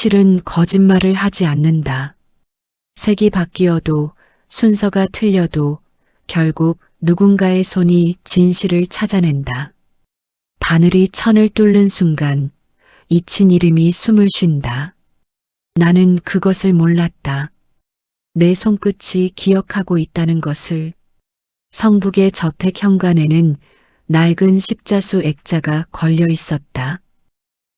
실은 거짓말을 하지 않는다. 색이 바뀌어도 순서가 틀려도 결국 누군가의 손이 진실을 찾아낸다. 바늘이 천을 뚫는 순간 잊힌 이름이 숨을 쉰다. 나는 그것을 몰랐다. 내 손끝이 기억하고 있다는 것을. 성북의 저택 현관에는 낡은 십자수 액자가 걸려 있었다.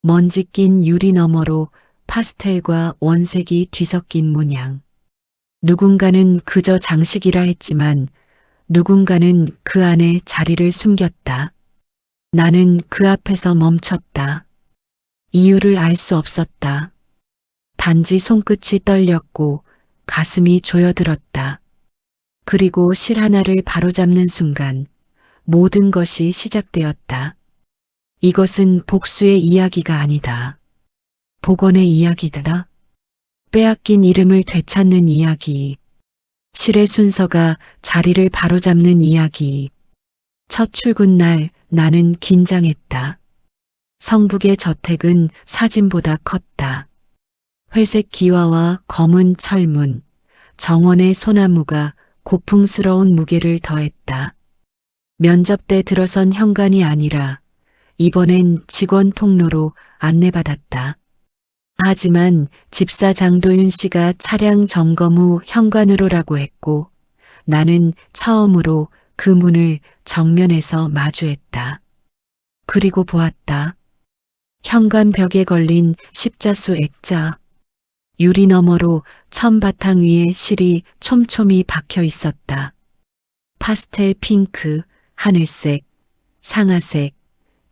먼지 낀 유리 너머로 파스텔과 원색이 뒤섞인 문양. 누군가는 그저 장식이라 했지만 누군가는 그 안에 자리를 숨겼다. 나는 그 앞에서 멈췄다. 이유를 알 수 없었다. 단지 손끝이 떨렸고 가슴이 조여들었다. 그리고 실 하나를 바로잡는 순간 모든 것이 시작되었다. 이것은 복수의 이야기가 아니다. 복원의 이야기다. 빼앗긴 이름을 되찾는 이야기. 실의 순서가 자리를 바로잡는 이야기. 첫 출근 날 나는 긴장했다. 성북의 저택은 사진보다 컸다. 회색 기와와 검은 철문, 정원의 소나무가 고풍스러운 무게를 더했다. 면접 때 들어선 현관이 아니라 이번엔 직원 통로로 안내받았다. 하지만 집사 장도윤 씨가 차량 점검 후 현관으로라고 했고 나는 처음으로 그 문을 정면에서 마주했다. 그리고 보았다. 현관 벽에 걸린 십자수 액자. 유리 너머로 천바탕 위에 실이 촘촘히 박혀 있었다. 파스텔 핑크, 하늘색, 상아색,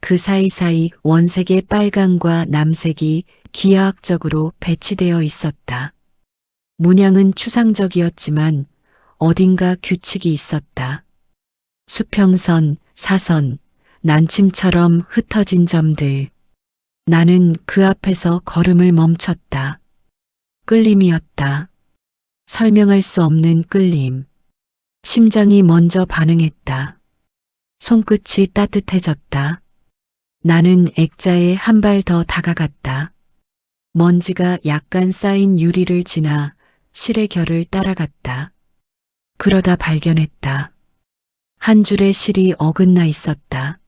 그 사이사이 원색의 빨강과 남색이 기하학적으로 배치되어 있었다. 문양은 추상적이었지만 어딘가 규칙이 있었다. 수평선, 사선, 난침처럼 흩어진 점들. 나는 그 앞에서 걸음을 멈췄다. 끌림이었다. 설명할 수 없는 끌림. 심장이 먼저 반응했다. 손끝이 따뜻해졌다. 나는 액자에 한 발 더 다가갔다. 먼지가 약간 쌓인 유리를 지나 실의 결을 따라갔다. 그러다 발견했다. 한 줄의 실이 어긋나 있었다.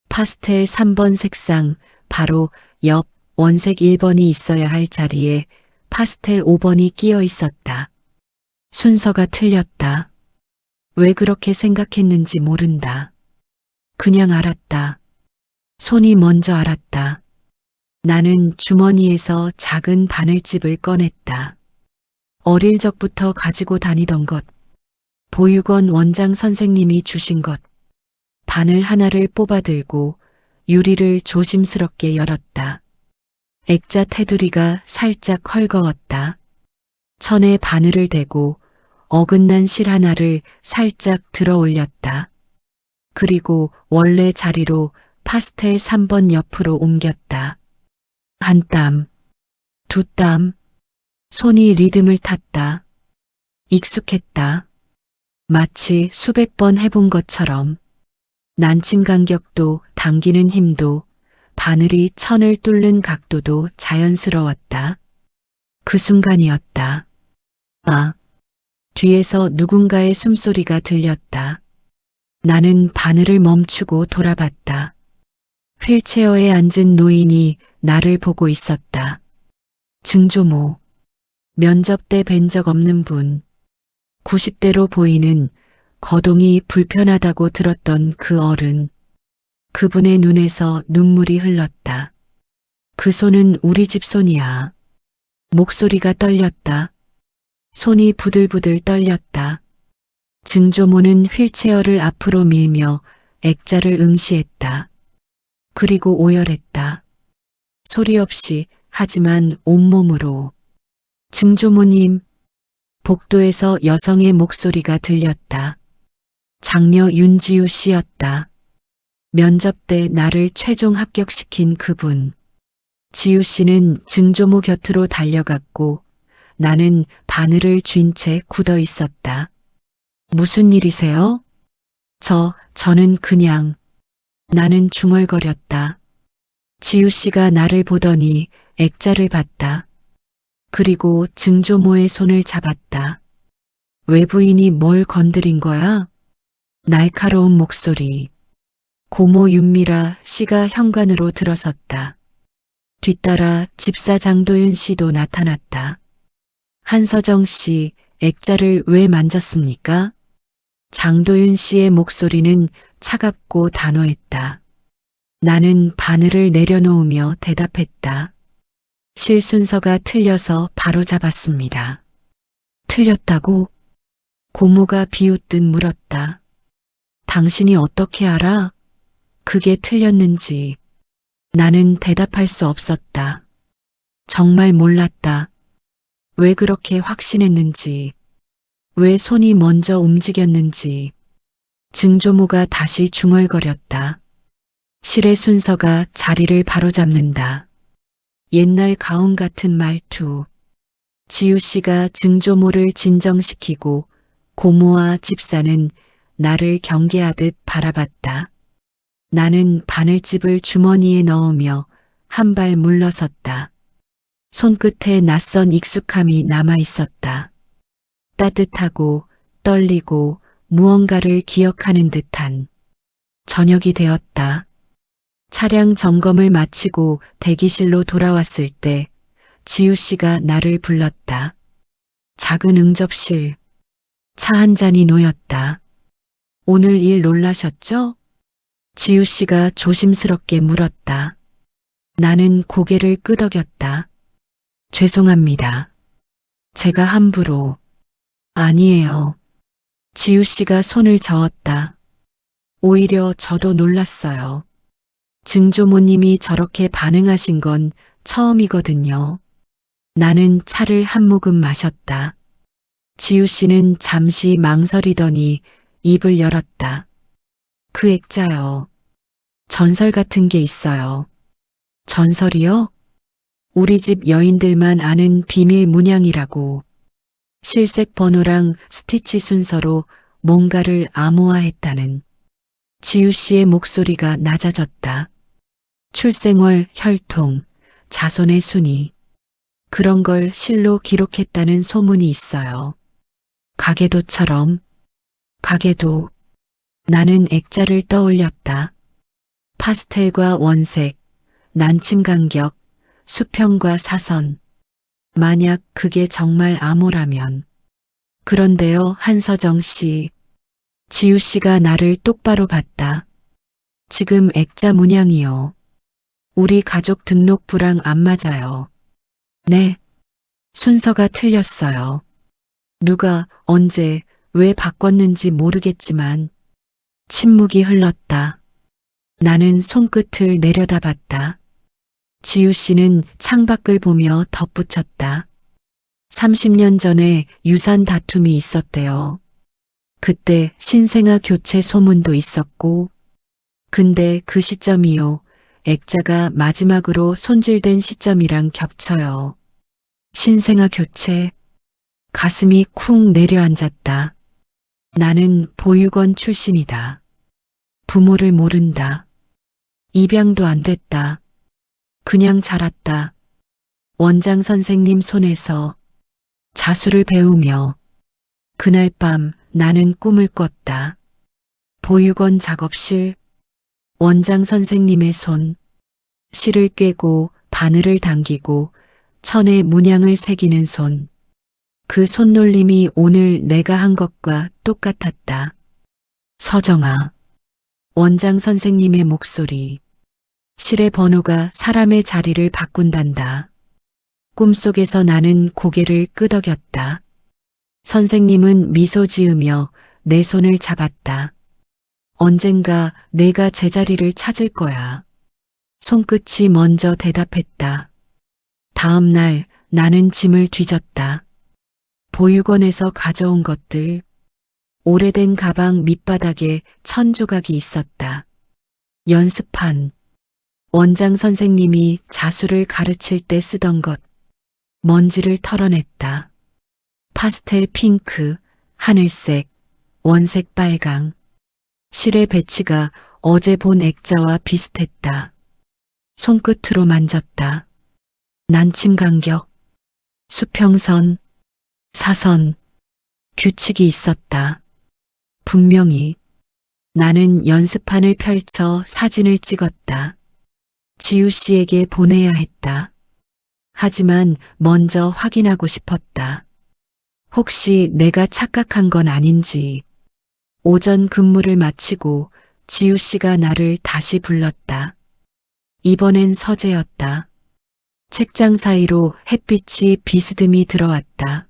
파스텔 3번 색상, 바로 옆 원색 1번이 있어야 할 자리에 파스텔 5번이 끼어 있었다. 순서가 틀렸다. 왜 그렇게 생각했는지 모른다. 그냥 알았다. 손이 먼저 알았다. 나는 주머니에서 작은 바늘집을 꺼냈다. 어릴 적부터 가지고 다니던 것. 보육원 원장 선생님이 주신 것. 바늘 하나를 뽑아들고 유리를 조심스럽게 열었다. 액자 테두리가 살짝 헐거웠다. 천에 바늘을 대고 어긋난 실 하나를 살짝 들어 올렸다. 그리고 원래 자리로 파스텔 3번 옆으로 옮겼다. 한 땀, 두 땀, 손이 리듬을 탔다. 익숙했다. 마치 수백 번 해본 것처럼. 난침 간격도 당기는 힘도 바늘이 천을 뚫는 각도도 자연스러웠다. 그 순간이었다. 아, 뒤에서 누군가의 숨소리가 들렸다. 나는 바늘을 멈추고 돌아봤다. 휠체어에 앉은 노인이 나를 보고 있었다. 증조모. 면접 때 뵌 적 없는 분. 90대로 보이는 거동이 불편하다고 들었던 그 어른. 그분의 눈에서 눈물이 흘렀다. 그 손은 우리 집 손이야. 목소리가 떨렸다. 손이 부들부들 떨렸다. 증조모는 휠체어를 앞으로 밀며 액자를 응시했다. 그리고 오열했다. 소리 없이 하지만 온몸으로. 증조모님. 복도에서 여성의 목소리가 들렸다. 장녀 윤지우 씨였다. 면접 때 나를 최종 합격시킨 그분. 지우 씨는 증조모 곁으로 달려갔고 나는 바늘을 쥔 채 굳어 있었다. 무슨 일이세요? 저는 그냥. 나는 중얼거렸다. 지우 씨가 나를 보더니 액자를 봤다. 그리고 증조모의 손을 잡았다. 외부인이 뭘 건드린 거야? 날카로운 목소리. 고모 윤미라 씨가 현관으로 들어섰다. 뒤따라 집사 장도윤 씨도 나타났다. 한서정 씨, 액자를 왜 만졌습니까? 장도윤 씨의 목소리는 차갑고 단호했다. 나는 바늘을 내려놓으며 대답했다. 실순서가 틀려서 바로잡았습니다. 틀렸다고? 고모가 비웃듯 물었다. 당신이 어떻게 알아? 그게 틀렸는지. 나는 대답할 수 없었다. 정말 몰랐다. 왜 그렇게 확신했는지. 왜 손이 먼저 움직였는지. 증조모가 다시 중얼거렸다. 실의 순서가 자리를 바로잡는다. 옛날 가훈 같은 말투. 지우 씨가 증조모를 진정시키고 고모와 집사는 나를 경계하듯 바라봤다. 나는 바늘집을 주머니에 넣으며 한 발 물러섰다. 손끝에 낯선 익숙함이 남아 있었다. 따뜻하고 떨리고 무언가를 기억하는 듯한. 저녁이 되었다. 차량 점검을 마치고 대기실로 돌아왔을 때 지우 씨가 나를 불렀다. 작은 응접실. 차 한 잔이 놓였다. 오늘 일 놀라셨죠? 지우 씨가 조심스럽게 물었다. 나는 고개를 끄덕였다. 죄송합니다. 제가 함부로. 아니에요. 지우 씨가 손을 저었다. 오히려 저도 놀랐어요. 증조모님이 저렇게 반응하신 건 처음이거든요. 나는 차를 한 모금 마셨다. 지우 씨는 잠시 망설이더니 입을 열었다. 그 액자요. 전설 같은 게 있어요. 전설이요? 우리 집 여인들만 아는 비밀 문양이라고. 실색 번호랑 스티치 순서로 뭔가를 암호화했다는. 지우 씨의 목소리가 낮아졌다. 출생월, 혈통, 자손의 순위. 그런 걸 실로 기록했다는 소문이 있어요. 가계도처럼. 가계도. 나는 액자를 떠올렸다. 파스텔과 원색, 난침 간격, 수평과 사선. 만약 그게 정말 암호라면. 그런데요, 한서정 씨. 지우 씨가 나를 똑바로 봤다. 지금 액자 문양이요. 우리 가족 등록부랑 안 맞아요. 네. 순서가 틀렸어요. 누가, 언제, 왜 바꿨는지 모르겠지만. 침묵이 흘렀다. 나는 손끝을 내려다봤다. 지우 씨는 창밖을 보며 덧붙였다. 30년 전에 유산 다툼이 있었대요. 그때 신생아 교체 소문도 있었고, 근데 그 시점이요. 액자가 마지막으로 손질된 시점이랑 겹쳐요. 신생아 교체. 가슴이 쿵 내려앉았다. 나는 보육원 출신이다. 부모를 모른다. 입양도 안 됐다. 그냥 자랐다. 원장 선생님 손에서 자수를 배우며. 그날 밤 나는 꿈을 꿨다. 보육원 작업실, 원장 선생님의 손, 실을 꿰고 바늘을 당기고 천에 문양을 새기는 손. 그 손놀림이 오늘 내가 한 것과 똑같았다. 서정아. 원장 선생님의 목소리. 실의 번호가 사람의 자리를 바꾼단다. 꿈속에서 나는 고개를 끄덕였다. 선생님은 미소 지으며 내 손을 잡았다. 언젠가 내가 제자리를 찾을 거야. 손끝이 먼저 대답했다. 다음 날 나는 짐을 뒤졌다. 보육원에서 가져온 것들. 오래된 가방 밑바닥에 1000조각이 있었다. 연습판. 원장 선생님이 자수를 가르칠 때 쓰던 것. 먼지를 털어냈다. 파스텔 핑크, 하늘색, 원색 빨강. 실의 배치가 어제 본 액자와 비슷했다. 손끝으로 만졌다. 난침 간격. 수평선, 사선, 규칙이 있었다. 분명히 나는 연습판을 펼쳐 사진을 찍었다. 지우 씨에게 보내야 했다. 하지만 먼저 확인하고 싶었다. 혹시 내가 착각한 건 아닌지. 오전 근무를 마치고 지우 씨가 나를 다시 불렀다. 이번엔 서재였다. 책장 사이로 햇빛이 비스듬히 들어왔다.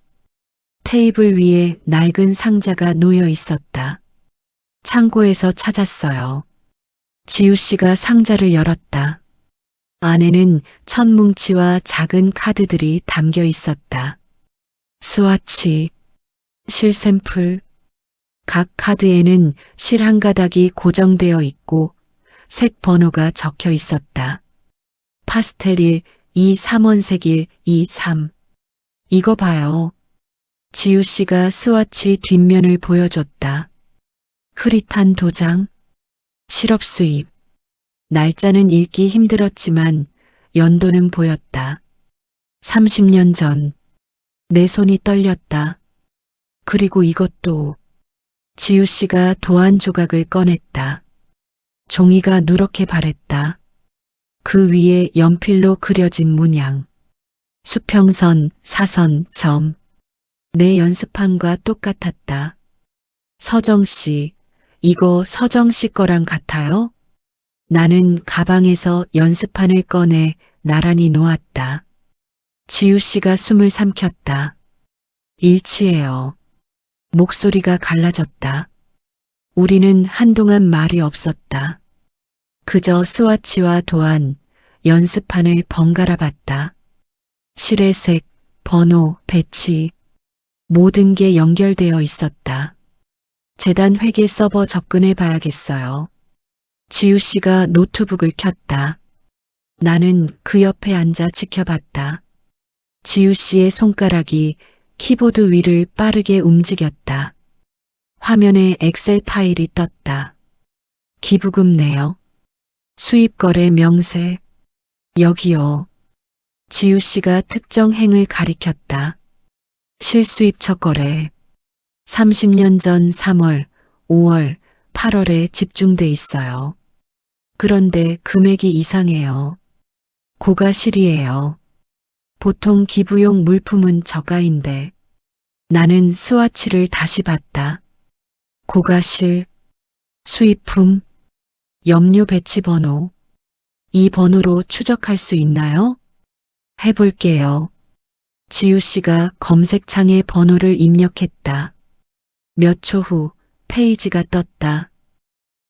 테이블 위에 낡은 상자가 놓여 있었다. 창고에서 찾았어요. 지우 씨가 상자를 열었다. 안에는 천뭉치와 작은 카드들이 담겨 있었다. 스와치, 실샘플, 각 카드에는 실 한 가닥이 고정되어 있고 색 번호가 적혀 있었다. 파스텔 1, 2, 3원색 1, 2, 3. 이거 봐요. 지우 씨가 스와치 뒷면을 보여줬다. 흐릿한 도장, 시럽 수입. 날짜는 읽기 힘들었지만 연도는 보였다. 30년 전. 내 손이 떨렸다. 그리고 이것도. 지우 씨가 도안 조각을 꺼냈다. 종이가 누렇게 바랬다. 그 위에 연필로 그려진 문양. 수평선, 사선, 점. 내 연습판과 똑같았다. 서정 씨, 이거 서정 씨 거랑 같아요? 나는 가방에서 연습판을 꺼내 나란히 놓았다. 지우 씨가 숨을 삼켰다. 일치해요. 목소리가 갈라졌다. 우리는 한동안 말이 없었다. 그저 스와치와 도안, 연습판을 번갈아 봤다. 실의 색, 번호, 배치, 모든 게 연결되어 있었다. 재단 회계 서버 접근해 봐야겠어요. 지우 씨가 노트북을 켰다. 나는 그 옆에 앉아 지켜봤다. 지우 씨의 손가락이 키보드 위를 빠르게 움직였다. 화면에 엑셀 파일이 떴다. 기부금 내역, 수입거래 명세, 여기요. 지우 씨가 특정 행을 가리켰다. 실수입처 거래. 30년 전 3월, 5월, 8월에 집중돼 있어요. 그런데 금액이 이상해요. 고가실이에요. 보통 기부용 물품은 저가인데 나는 스와치를 다시 봤다. 고가실, 수입품, 염료 배치 번호. 이 번호로 추적할 수 있나요? 해볼게요. 지우 씨가 검색창에 번호를 입력했다. 몇 초 후 페이지가 떴다.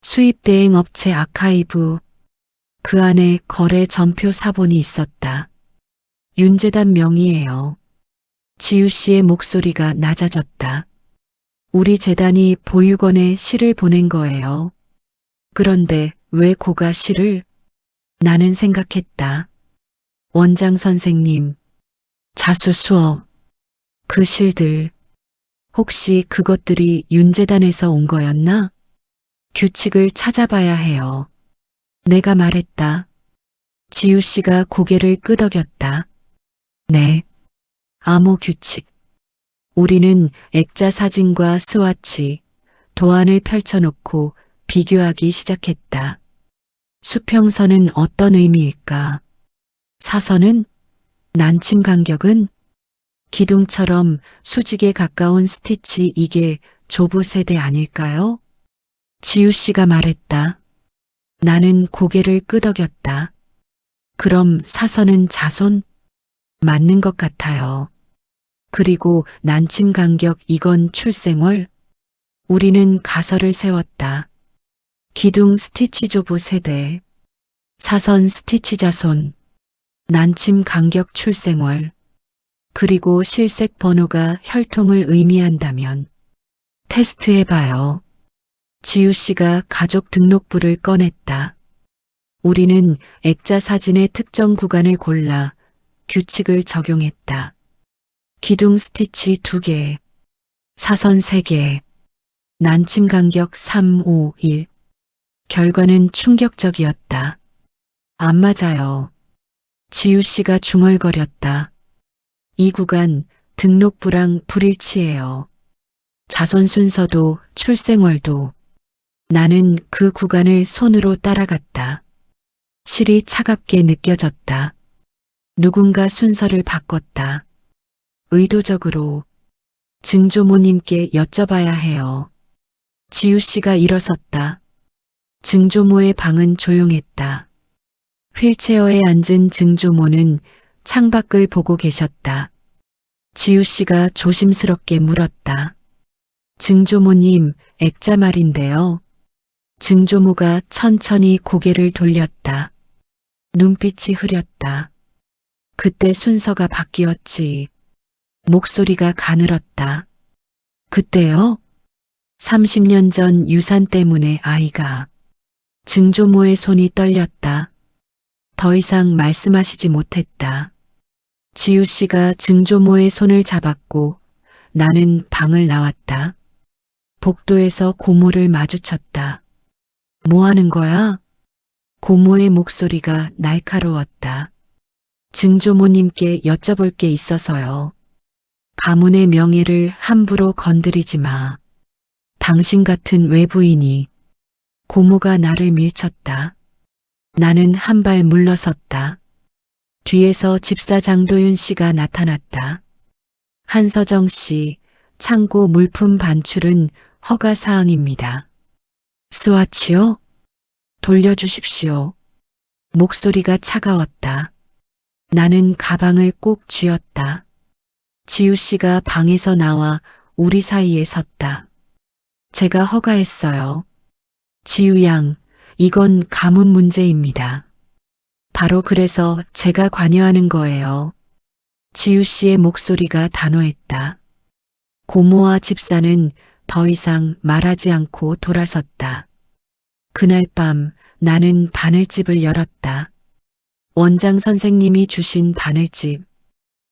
수입대행 업체 아카이브. 그 안에 거래 전표 사본이 있었다. 윤재단 명의예요. 지우 씨의 목소리가 낮아졌다. 우리 재단이 보육원에 시를 보낸 거예요. 그런데 왜 고가 시를? 나는 생각했다. 원장 선생님, 자수 수업, 그 실들, 혹시 그것들이 윤재단에서 온 거였나? 규칙을 찾아봐야 해요. 내가 말했다. 지우 씨가 고개를 끄덕였다. 네. 암호 규칙. 우리는 액자 사진과 스와치, 도안을 펼쳐놓고 비교하기 시작했다. 수평선은 어떤 의미일까? 사선은? 난침 간격은? 기둥처럼 수직에 가까운 스티치, 이게 조부 세대 아닐까요? 지우 씨가 말했다. 나는 고개를 끄덕였다. 그럼 사선은 자손? 맞는 것 같아요. 그리고 난침 간격, 이건 출생월? 우리는 가설을 세웠다. 기둥 스티치 조부 세대, 사선 스티치 자손, 난침 간격 출생월, 그리고 실색 번호가 혈통을 의미한다면 테스트해봐요. 지우 씨가 가족 등록부를 꺼냈다. 우리는 액자 사진의 특정 구간을 골라 규칙을 적용했다. 기둥 스티치 2개, 사선 3개, 난침 간격 3, 5, 1. 결과는 충격적이었다. 안 맞아요. 지우 씨가 중얼거렸다. 이 구간 등록부랑 불일치해요. 자손 순서도 출생월도. 나는 그 구간을 손으로 따라갔다. 실이 차갑게 느껴졌다. 누군가 순서를 바꿨다. 의도적으로. 증조모님께 여쭤봐야 해요. 지우 씨가 일어섰다. 증조모의 방은 조용했다. 휠체어에 앉은 증조모는 창밖을 보고 계셨다. 지우 씨가 조심스럽게 물었다. 증조모님, 액자 말인데요. 증조모가 천천히 고개를 돌렸다. 눈빛이 흐렸다. 그때 순서가 바뀌었지. 목소리가 가늘었다. 그때요? 30년 전 유산 때문에 아이가. 증조모의 손이 떨렸다. 더 이상 말씀하시지 못했다. 지우 씨가 증조모의 손을 잡았고 나는 방을 나왔다. 복도에서 고모를 마주쳤다. 뭐 하는 거야? 고모의 목소리가 날카로웠다. 증조모님께 여쭤볼 게 있어서요. 가문의 명예를 함부로 건드리지 마. 당신 같은 외부인이. 고모가 나를 밀쳤다. 나는 한 발 물러섰다. 뒤에서 집사 장도윤 씨가 나타났다. 한서정 씨, 창고 물품 반출은 허가 사항입니다. 스와치요? 돌려주십시오. 목소리가 차가웠다. 나는 가방을 꼭 쥐었다. 지우 씨가 방에서 나와 우리 사이에 섰다. 제가 허가했어요. 지우 양, 이건 가문 문제입니다. 바로 그래서 제가 관여하는 거예요. 지우 씨의 목소리가 단호했다. 고모와 집사는 더 이상 말하지 않고 돌아섰다. 그날 밤 나는 바늘집을 열었다. 원장 선생님이 주신 바늘집.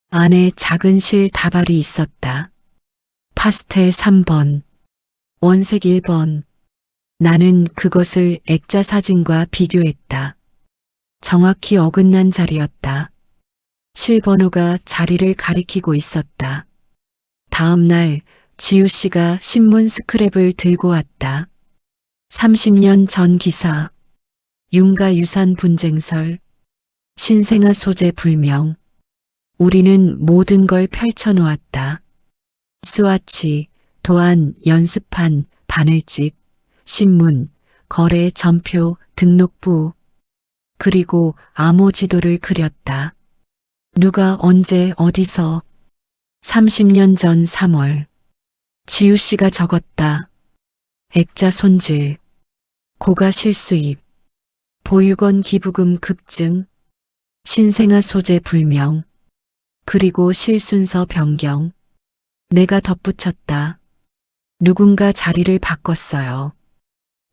안에 작은 실 다발이 있었다. 파스텔 3번, 원색 1번. 나는 그것을 액자 사진과 비교했다. 정확히 어긋난 자리였다. 실 번호가 자리를 가리키고 있었다. 다음 날 지우 씨가 신문 스크랩을 들고 왔다. 30년 전 기사, 윤가 유산 분쟁설, 신생아 소재 불명. 우리는 모든 걸 펼쳐놓았다. 스와치, 도안, 연습판, 바늘집, 신문, 거래 전표, 등록부, 그리고 암호 지도를 그렸다. 누가 언제 어디서. 30년 전 3월. 지우 씨가 적었다. 액자 손질, 고가 실수입, 보육원 기부금 급증, 신생아 소재 불명, 그리고 실순서 변경. 내가 덧붙였다. 누군가 자리를 바꿨어요.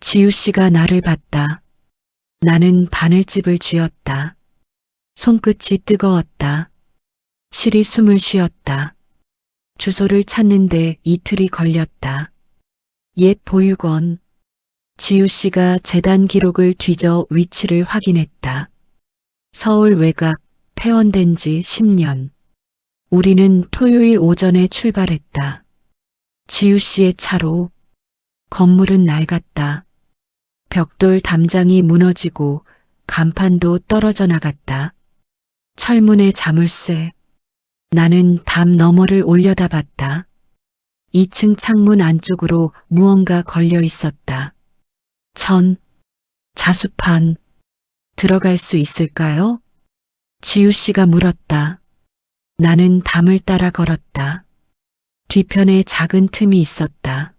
지우 씨가 나를 봤다. 나는 바늘집을 쥐었다. 손끝이 뜨거웠다. 실이 숨을 쉬었다. 주소를 찾는데 이틀이 걸렸다. 옛 보육원. 지우 씨가 재단 기록을 뒤져 위치를 확인했다. 서울 외곽, 폐원된 지 10년. 우리는 토요일 오전에 출발했다. 지우 씨의 차로. 건물은 낡았다. 벽돌 담장이 무너지고 간판도 떨어져 나갔다. 철문의 자물쇠. 나는 담 너머를 올려다봤다. 2층 창문 안쪽으로 무언가 걸려 있었다. 자수판. 들어갈 수 있을까요? 지우 씨가 물었다. 나는 담을 따라 걸었다. 뒤편에 작은 틈이 있었다.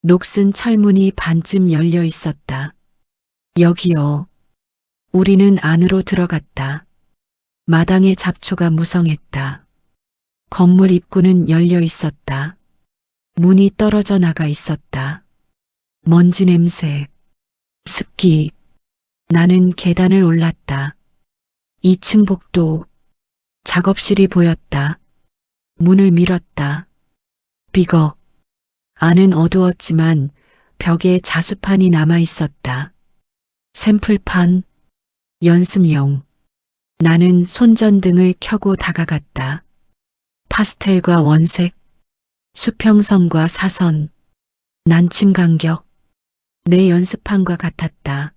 녹슨 철문이 반쯤 열려 있었다. 여기요. 우리는 안으로 들어갔다. 마당의 잡초가 무성했다. 건물 입구는 열려 있었다. 문이 떨어져 나가 있었다. 먼지 냄새, 습기. 나는 계단을 올랐다. 2층 복도. 작업실이 보였다. 문을 밀었다. 비거. 안은 어두웠지만 벽에 자수판이 남아 있었다. 샘플판, 연습용. 나는 손전등을 켜고 다가갔다. 파스텔과 원색, 수평선과 사선, 난침 간격. 내 연습판과 같았다.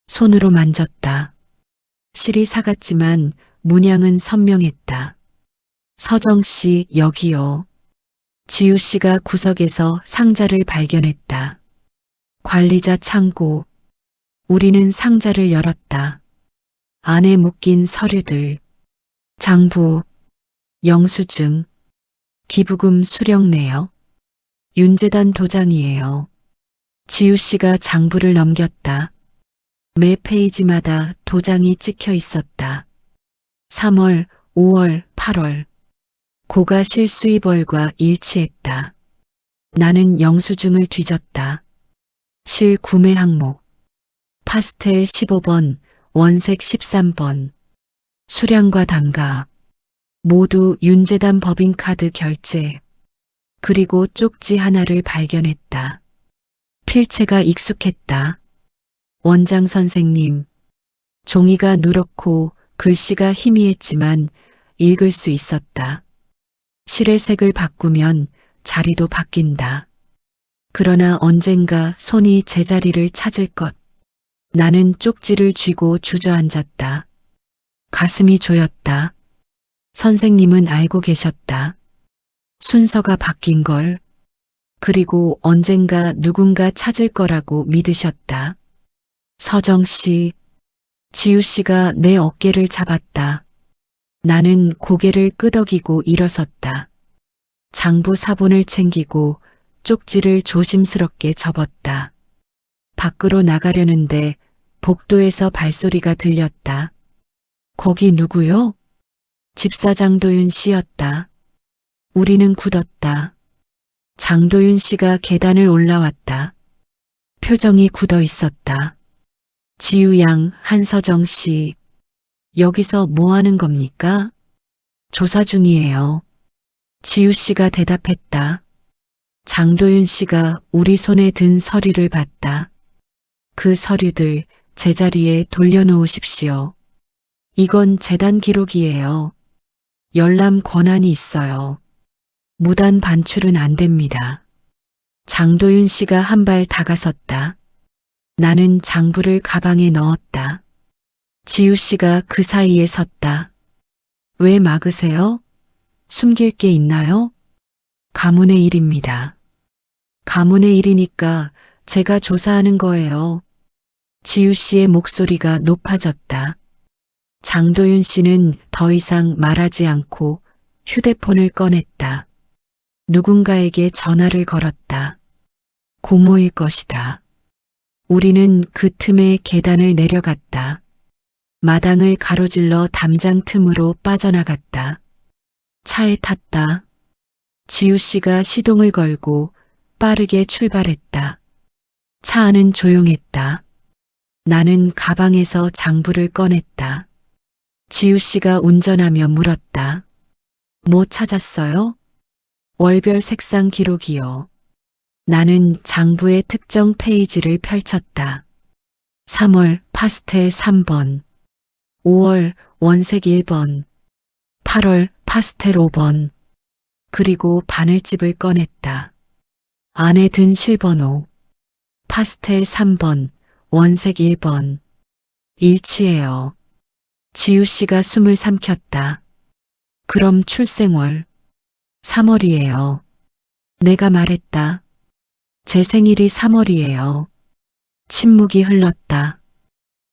손으로 만졌다. 실이 사갔지만 문양은 선명했다. 서정 씨, 여기요. 지우 씨가 구석에서 상자를 발견했다. 관리자 창고. 우리는 상자를 열었다. 안에 묶인 서류들. 장부, 영수증, 기부금 수령 내역, 윤재단 도장이에요. 지우 씨가 장부를 넘겼다. 매 페이지마다 도장이 찍혀 있었다. 3월, 5월, 8월. 고가 실수입월과 일치했다. 나는 영수증을 뒤졌다. 실 구매 항목. 파스텔 15번, 원색 13번. 수량과 단가. 모두 윤재단 법인카드 결제. 그리고 쪽지 하나를 발견했다. 필체가 익숙했다. 원장 선생님. 종이가 누렇고 글씨가 희미했지만 읽을 수 있었다. 실의 색을 바꾸면 자리도 바뀐다. 그러나 언젠가 손이 제자리를 찾을 것. 나는 쪽지를 쥐고 주저앉았다. 가슴이 조였다. 선생님은 알고 계셨다. 순서가 바뀐 걸. 그리고 언젠가 누군가 찾을 거라고 믿으셨다. 서정 씨, 지우 씨가 내 어깨를 잡았다. 나는 고개를 끄덕이고 일어섰다. 장부 사본을 챙기고 쪽지를 조심스럽게 접었다. 밖으로 나가려는데 복도에서 발소리가 들렸다. 거기 누구요? 집사 장도윤 씨였다. 우리는 굳었다. 장도윤 씨가 계단을 올라왔다. 표정이 굳어 있었다. 지우 양, 한서정 씨, 여기서 뭐 하는 겁니까? 조사 중이에요. 지우 씨가 대답했다. 장도윤 씨가 우리 손에 든 서류를 봤다. 그 서류들 제자리에 돌려놓으십시오. 이건 재단 기록이에요. 열람 권한이 있어요. 무단 반출은 안 됩니다. 장도윤 씨가 한 발 다가섰다. 나는 장부를 가방에 넣었다. 지우 씨가 그 사이에 섰다. 왜 막으세요? 숨길 게 있나요? 가문의 일입니다. 가문의 일이니까 제가 조사하는 거예요. 지우 씨의 목소리가 높아졌다. 장도윤 씨는 더 이상 말하지 않고 휴대폰을 꺼냈다. 누군가에게 전화를 걸었다. 고모일 것이다. 우리는 그 틈에 계단을 내려갔다. 마당을 가로질러 담장 틈으로 빠져나갔다. 차에 탔다. 지우 씨가 시동을 걸고 빠르게 출발했다. 차 안은 조용했다. 나는 가방에서 장부를 꺼냈다. 지우 씨가 운전하며 물었다. 뭐 찾았어요? 월별 색상 기록이요. 나는 장부의 특정 페이지를 펼쳤다. 3월 파스텔 3번, 5월 원색 1번, 8월 파스텔 5번, 그리고 바늘집을 꺼냈다. 안에 든 실번호, 파스텔 3번, 원색 1번. 일치해요. 지우 씨가 숨을 삼켰다. 그럼 출생월 3월이에요. 내가 말했다. 제 생일이 3월이에요. 침묵이 흘렀다.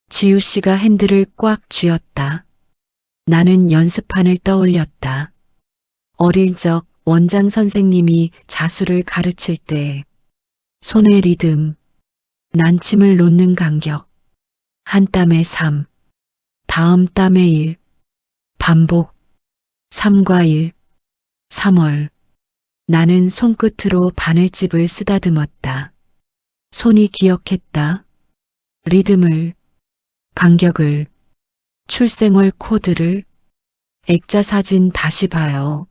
지우 씨가 핸들을 꽉 쥐었다. 나는 연습판을 떠올렸다. 어릴 적 원장 선생님이 자수를 가르칠 때 손의 리듬, 난침을 놓는 간격, 한 땀의 3, 다음 땀의 1, 반복, 3과 1, 3월. 나는 손끝으로 바늘집을 쓰다듬었다. 손이 기억했다. 리듬을, 간격을, 출생월 코드를. 액자 사진 다시 봐요.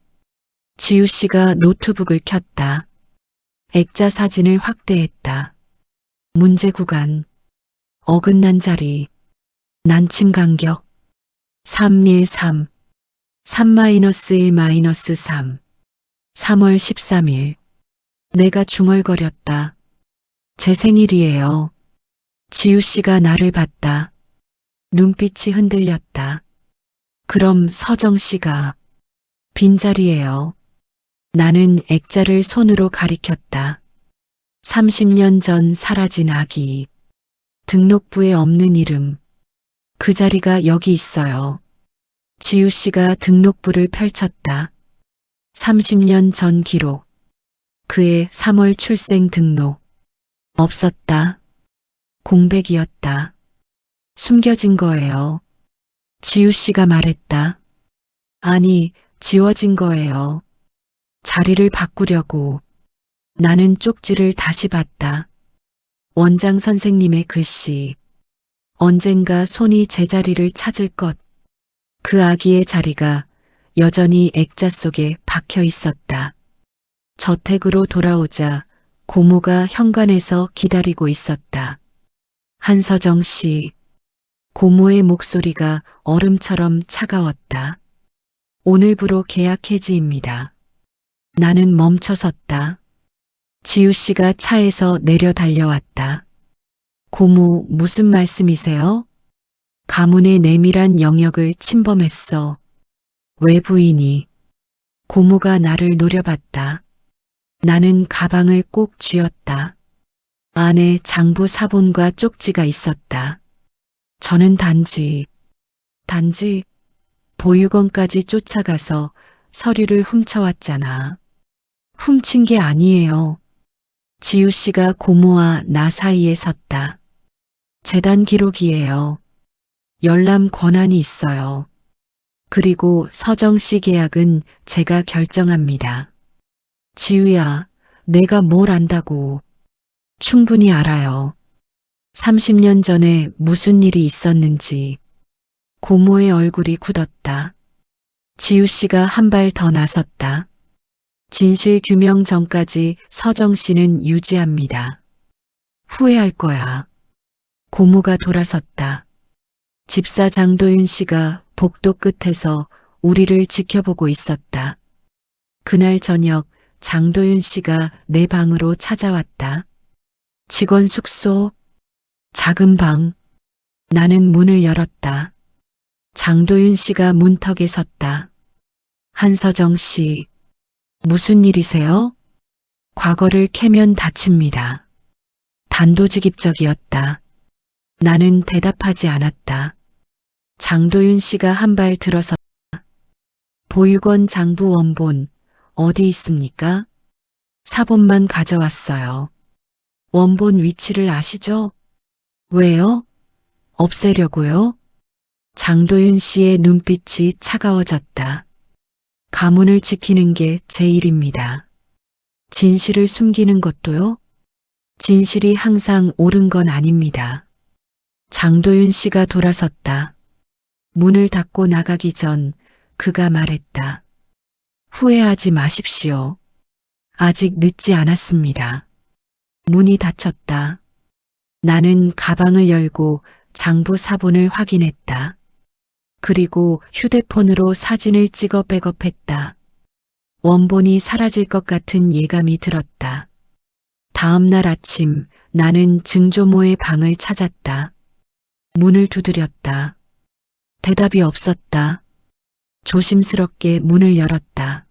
지우 씨가 노트북을 켰다. 액자 사진을 확대했다. 문제 구간, 어긋난 자리, 난침 간격, 313, 3-1-3 3월 13일 내가 중얼거렸다. 제 생일이에요. 지우 씨가 나를 봤다. 눈빛이 흔들렸다. 그럼 서정 씨가 빈자리예요. 나는 액자를 손으로 가리켰다. 30년 전 사라진 아기. 등록부에 없는 이름. 그 자리가 여기 있어요. 지우 씨가 등록부를 펼쳤다. 30년 전 기록. 그의 3월 출생 등록. 없었다. 공백이었다. 숨겨진 거예요. 지우 씨가 말했다. 아니, 지워진 거예요. 자리를 바꾸려고. 나는 쪽지를 다시 봤다. 원장 선생님의 글씨. 언젠가 손이 제자리를 찾을 것. 그 아기의 자리가 여전히 액자 속에 박혀 있었다. 저택으로 돌아오자 고모가 현관에서 기다리고 있었다. 한서정 씨. 고모의 목소리가 얼음처럼 차가웠다. 오늘부로 계약 해지입니다. 나는 멈춰섰다. 지우 씨가 차에서 내려 달려왔다. 고모, 무슨 말씀이세요? 가문의 내밀한 영역을 침범했어. 외부인이. 고모가 나를 노려봤다. 나는 가방을 꼭 쥐었다. 안에 장부 사본과 쪽지가 있었다. 저는 단지 보육원까지 쫓아가서 서류를 훔쳐왔잖아. 훔친 게 아니에요. 지우 씨가 고모와 나 사이에 섰다. 재단 기록이에요. 열람 권한이 있어요. 그리고 서정 씨 계약은 제가 결정합니다. 지우야, 내가 뭘 안다고. 충분히 알아요. 30년 전에 무슨 일이 있었는지. 고모의 얼굴이 굳었다. 지우 씨가 한 발 더 나섰다. 진실 규명 전까지 서정 씨는 유지합니다. 후회할 거야. 고모가 돌아섰다. 집사 장도윤 씨가 복도 끝에서 우리를 지켜보고 있었다. 그날 저녁 장도윤 씨가 내 방으로 찾아왔다. 직원 숙소, 작은 방. 나는 문을 열었다. 장도윤 씨가 문턱에 섰다. 한서정 씨, 무슨 일이세요? 과거를 캐면 다칩니다. 단도직입적이었다. 나는 대답하지 않았다. 장도윤 씨가 한 발 들어섰다. 보육원 장부 원본 어디 있습니까? 사본만 가져왔어요. 원본 위치를 아시죠? 왜요? 없애려고요? 장도윤 씨의 눈빛이 차가워졌다. 가문을 지키는 게 제 일입니다. 진실을 숨기는 것도요? 진실이 항상 옳은 건 아닙니다. 장도윤 씨가 돌아섰다. 문을 닫고 나가기 전 그가 말했다. 후회하지 마십시오. 아직 늦지 않았습니다. 문이 닫혔다. 나는 가방을 열고 장부 사본을 확인했다. 그리고 휴대폰으로 사진을 찍어 백업했다. 원본이 사라질 것 같은 예감이 들었다. 다음 날 아침 나는 증조모의 방을 찾았다. 문을 두드렸다. 대답이 없었다. 조심스럽게 문을 열었다.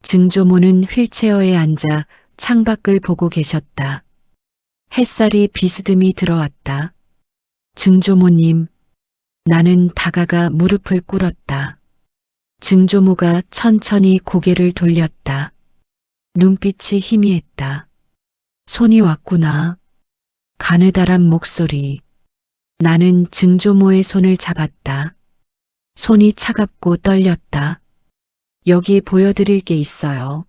증조모는 휠체어에 앉아 창밖을 보고 계셨다. 햇살이 비스듬히 들어왔다. 증조모님, 나는 다가가 무릎을 꿇었다. 증조모가 천천히 고개를 돌렸다. 눈빛이 희미했다. 손이 왔구나. 가느다란 목소리. 나는 증조모의 손을 잡았다. 손이 차갑고 떨렸다. 여기 보여드릴 게 있어요.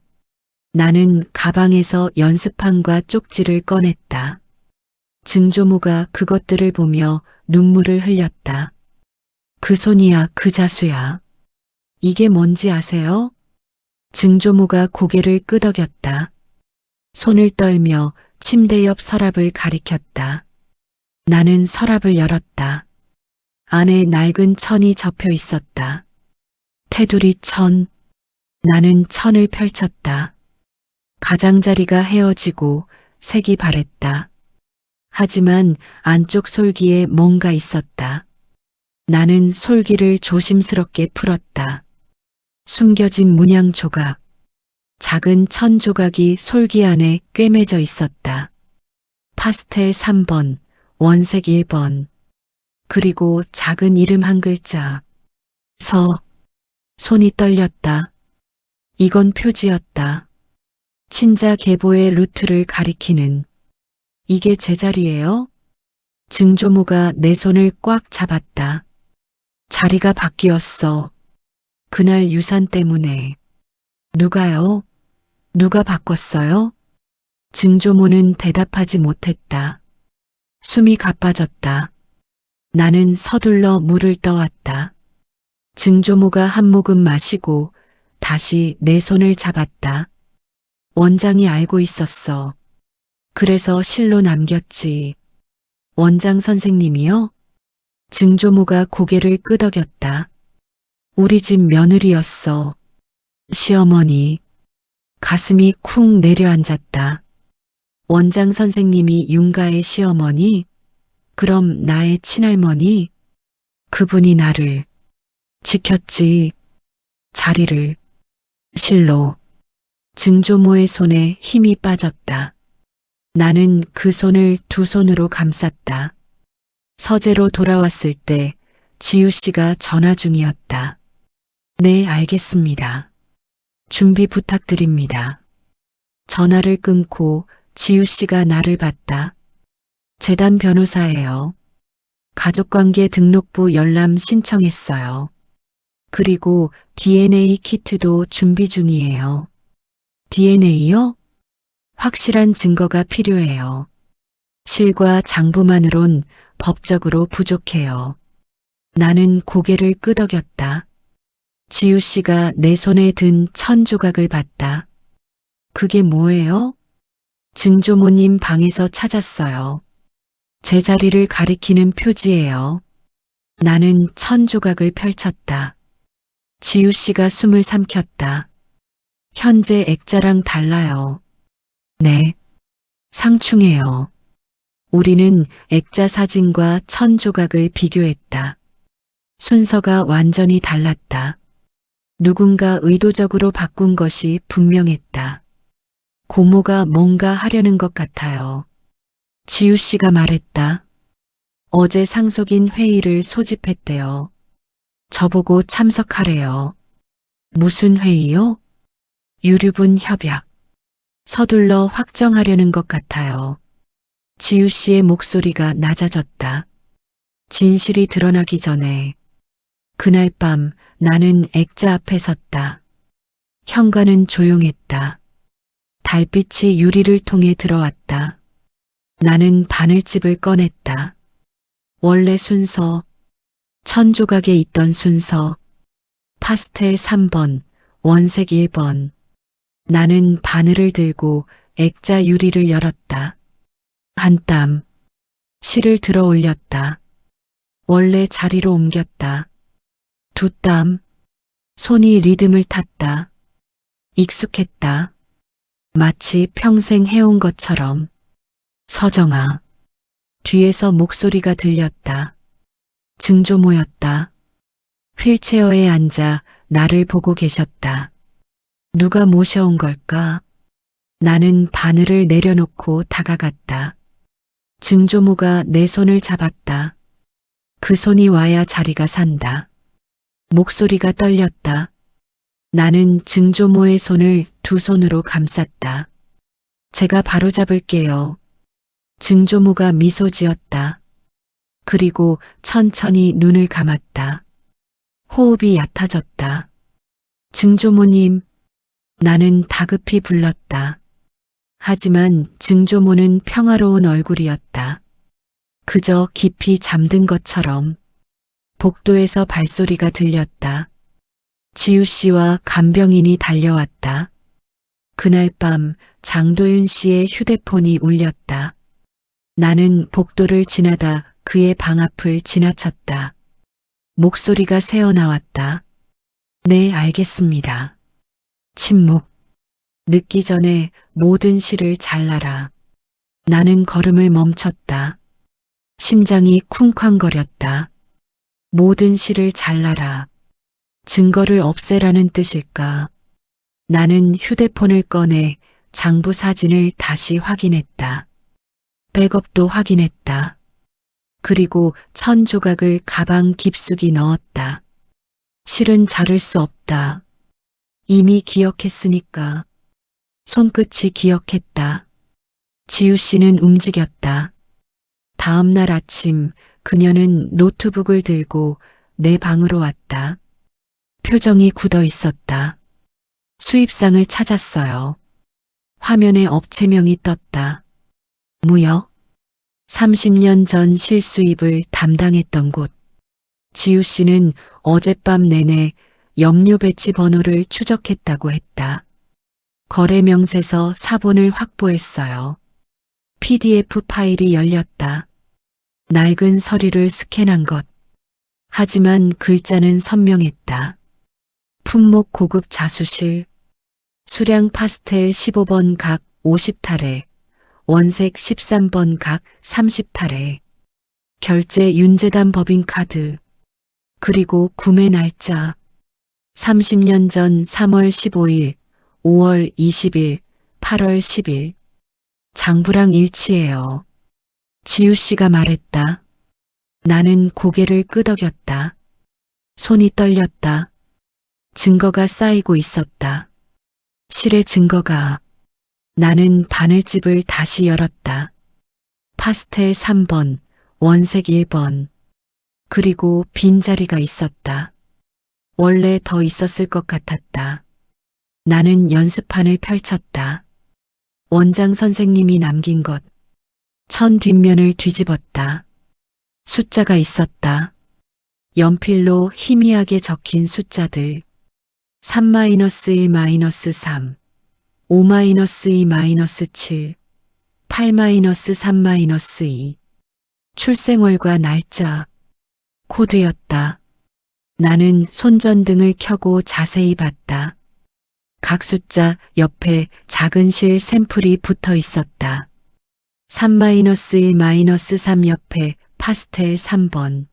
나는 가방에서 연습판과 쪽지를 꺼냈다. 증조모가 그것들을 보며 눈물을 흘렸다. 그 손이야, 그 자수야. 이게 뭔지 아세요? 증조모가 고개를 끄덕였다. 손을 떨며 침대 옆 서랍을 가리켰다. 나는 서랍을 열었다. 안에 낡은 천이 접혀 있었다. 테두리 천. 나는 천을 펼쳤다. 가장자리가 헤어지고 색이 바랬다. 하지만 안쪽 솔기에 뭔가 있었다. 나는 솔기를 조심스럽게 풀었다. 숨겨진 문양 조각. 작은 천 조각이 솔기 안에 꿰매져 있었다. 파스텔 3번, 원색 1번. 그리고 작은 이름 한 글자. 서. 손이 떨렸다. 이건 표지였다. 친자 계보의 루트를 가리키는. 이게 제자리예요? 증조모가 내 손을 꽉 잡았다. 자리가 바뀌었어. 그날 유산 때문에. 누가요? 누가 바꿨어요? 증조모는 대답하지 못했다. 숨이 가빠졌다. 나는 서둘러 물을 떠왔다. 증조모가 한 모금 마시고 다시 내 손을 잡았다. 원장이 알고 있었어. 그래서 실로 남겼지. 원장 선생님이요? 증조모가 고개를 끄덕였다. 우리 집 며느리였어. 시어머니. 가슴이 쿵 내려앉았다. 원장 선생님이 윤가의 시어머니? 그럼 나의 친할머니? 그분이 나를 지켰지. 자리를. 실로. 증조모의 손에 힘이 빠졌다. 나는 그 손을 두 손으로 감쌌다. 서재로 돌아왔을 때 지우 씨가 전화 중이었다. 네, 알겠습니다. 준비 부탁드립니다. 전화를 끊고 지우 씨가 나를 봤다. 재단 변호사예요. 가족관계 등록부 열람 신청했어요. 그리고 DNA 키트도 준비 중이에요. DNA요? 확실한 증거가 필요해요. 실과 장부만으론 법적으로 부족해요. 나는 고개를 끄덕였다. 지우 씨가 내 손에 든 천 조각을 봤다. 그게 뭐예요? 증조모님 방에서 찾았어요. 제자리를 가리키는 표지예요. 나는 천 조각을 펼쳤다. 지우 씨가 숨을 삼켰다. 현재 액자랑 달라요. 네. 상충해요. 우리는 액자 사진과 천 조각을 비교했다. 순서가 완전히 달랐다. 누군가 의도적으로 바꾼 것이 분명했다. 고모가 뭔가 하려는 것 같아요. 지우 씨가 말했다. 어제 상속인 회의를 소집했대요. 저보고 참석하래요. 무슨 회의요? 유류분 협약. 서둘러 확정하려는 것 같아요. 지우 씨의 목소리가 낮아졌다. 진실이 드러나기 전에. 그날 밤 나는 액자 앞에 섰다. 현관은 조용했다. 달빛이 유리를 통해 들어왔다. 나는 바늘집을 꺼냈다. 원래 순서, 천 조각에 있던 순서, 파스텔 3번, 원색 1번. 나는 바늘을 들고 액자 유리를 열었다. 한 땀, 실을 들어 올렸다. 원래 자리로 옮겼다. 두 땀, 손이 리듬을 탔다. 익숙했다. 마치 평생 해온 것처럼. 서정아. 뒤에서 목소리가 들렸다. 증조모였다. 휠체어에 앉아 나를 보고 계셨다. 누가 모셔온 걸까? 나는 바늘을 내려놓고 다가갔다. 증조모가 내 손을 잡았다. 그 손이 와야 자리가 산다. 목소리가 떨렸다. 나는 증조모의 손을 두 손으로 감쌌다. 제가 바로잡을게요. 증조모가 미소 지었다. 그리고 천천히 눈을 감았다. 호흡이 얕아졌다. 증조모님, 나는 다급히 불렀다. 하지만 증조모는 평화로운 얼굴이었다. 그저 깊이 잠든 것처럼. 복도에서 발소리가 들렸다. 지우 씨와 간병인이 달려왔다. 그날 밤 장도윤 씨의 휴대폰이 울렸다. 나는 복도를 지나다 그의 방 앞을 지나쳤다. 목소리가 새어나왔다. 네, 알겠습니다. 침묵. 늦기 전에 모든 실을 잘라라. 나는 걸음을 멈췄다. 심장이 쿵쾅거렸다. 모든 실을 잘라라. 증거를 없애라는 뜻일까? 나는 휴대폰을 꺼내 장부 사진을 다시 확인했다. 백업도 확인했다. 그리고 1000조각을 가방 깊숙이 넣었다. 실은 자를 수 없다. 이미 기억했으니까. 손끝이 기억했다. 지우 씨는 움직였다. 다음 날 아침 그녀는 노트북을 들고 내 방으로 왔다. 표정이 굳어 있었다. 수입상을 찾았어요. 화면에 업체명이 떴다. 무역. 30년 전 실수입을 담당했던 곳. 지우 씨는 어젯밤 내내 염료 배치 번호를 추적했다고 했다. 거래 명세서 사본을 확보했어요. PDF 파일이 열렸다. 낡은 서류를 스캔한 것. 하지만 글자는 선명했다. 품목 고급 자수실. 수량 파스텔 15번 각 50타래. 원색 13번 각 30타래. 결제 윤재단 법인카드. 그리고 구매 날짜. 30년 전 3월 15일, 5월 20일, 8월 10일. 장부랑 일치해요. 지우 씨가 말했다. 나는 고개를 끄덕였다. 손이 떨렸다. 증거가 쌓이고 있었다. 실의 증거가. 나는 바늘집을 다시 열었다. 파스텔 3번, 원색 1번. 그리고 빈자리가 있었다. 원래 더 있었을 것 같았다. 나는 연습판을 펼쳤다. 원장 선생님이 남긴 것. 천 뒷면을 뒤집었다. 숫자가 있었다. 연필로 희미하게 적힌 숫자들. 3-1-3, 5-2-7, 8-3-2. 출생월과 날짜. 코드였다. 나는 손전등을 켜고 자세히 봤다. 각 숫자 옆에 작은 실 샘플이 붙어 있었다. 3-1-3 옆에 파스텔 3번.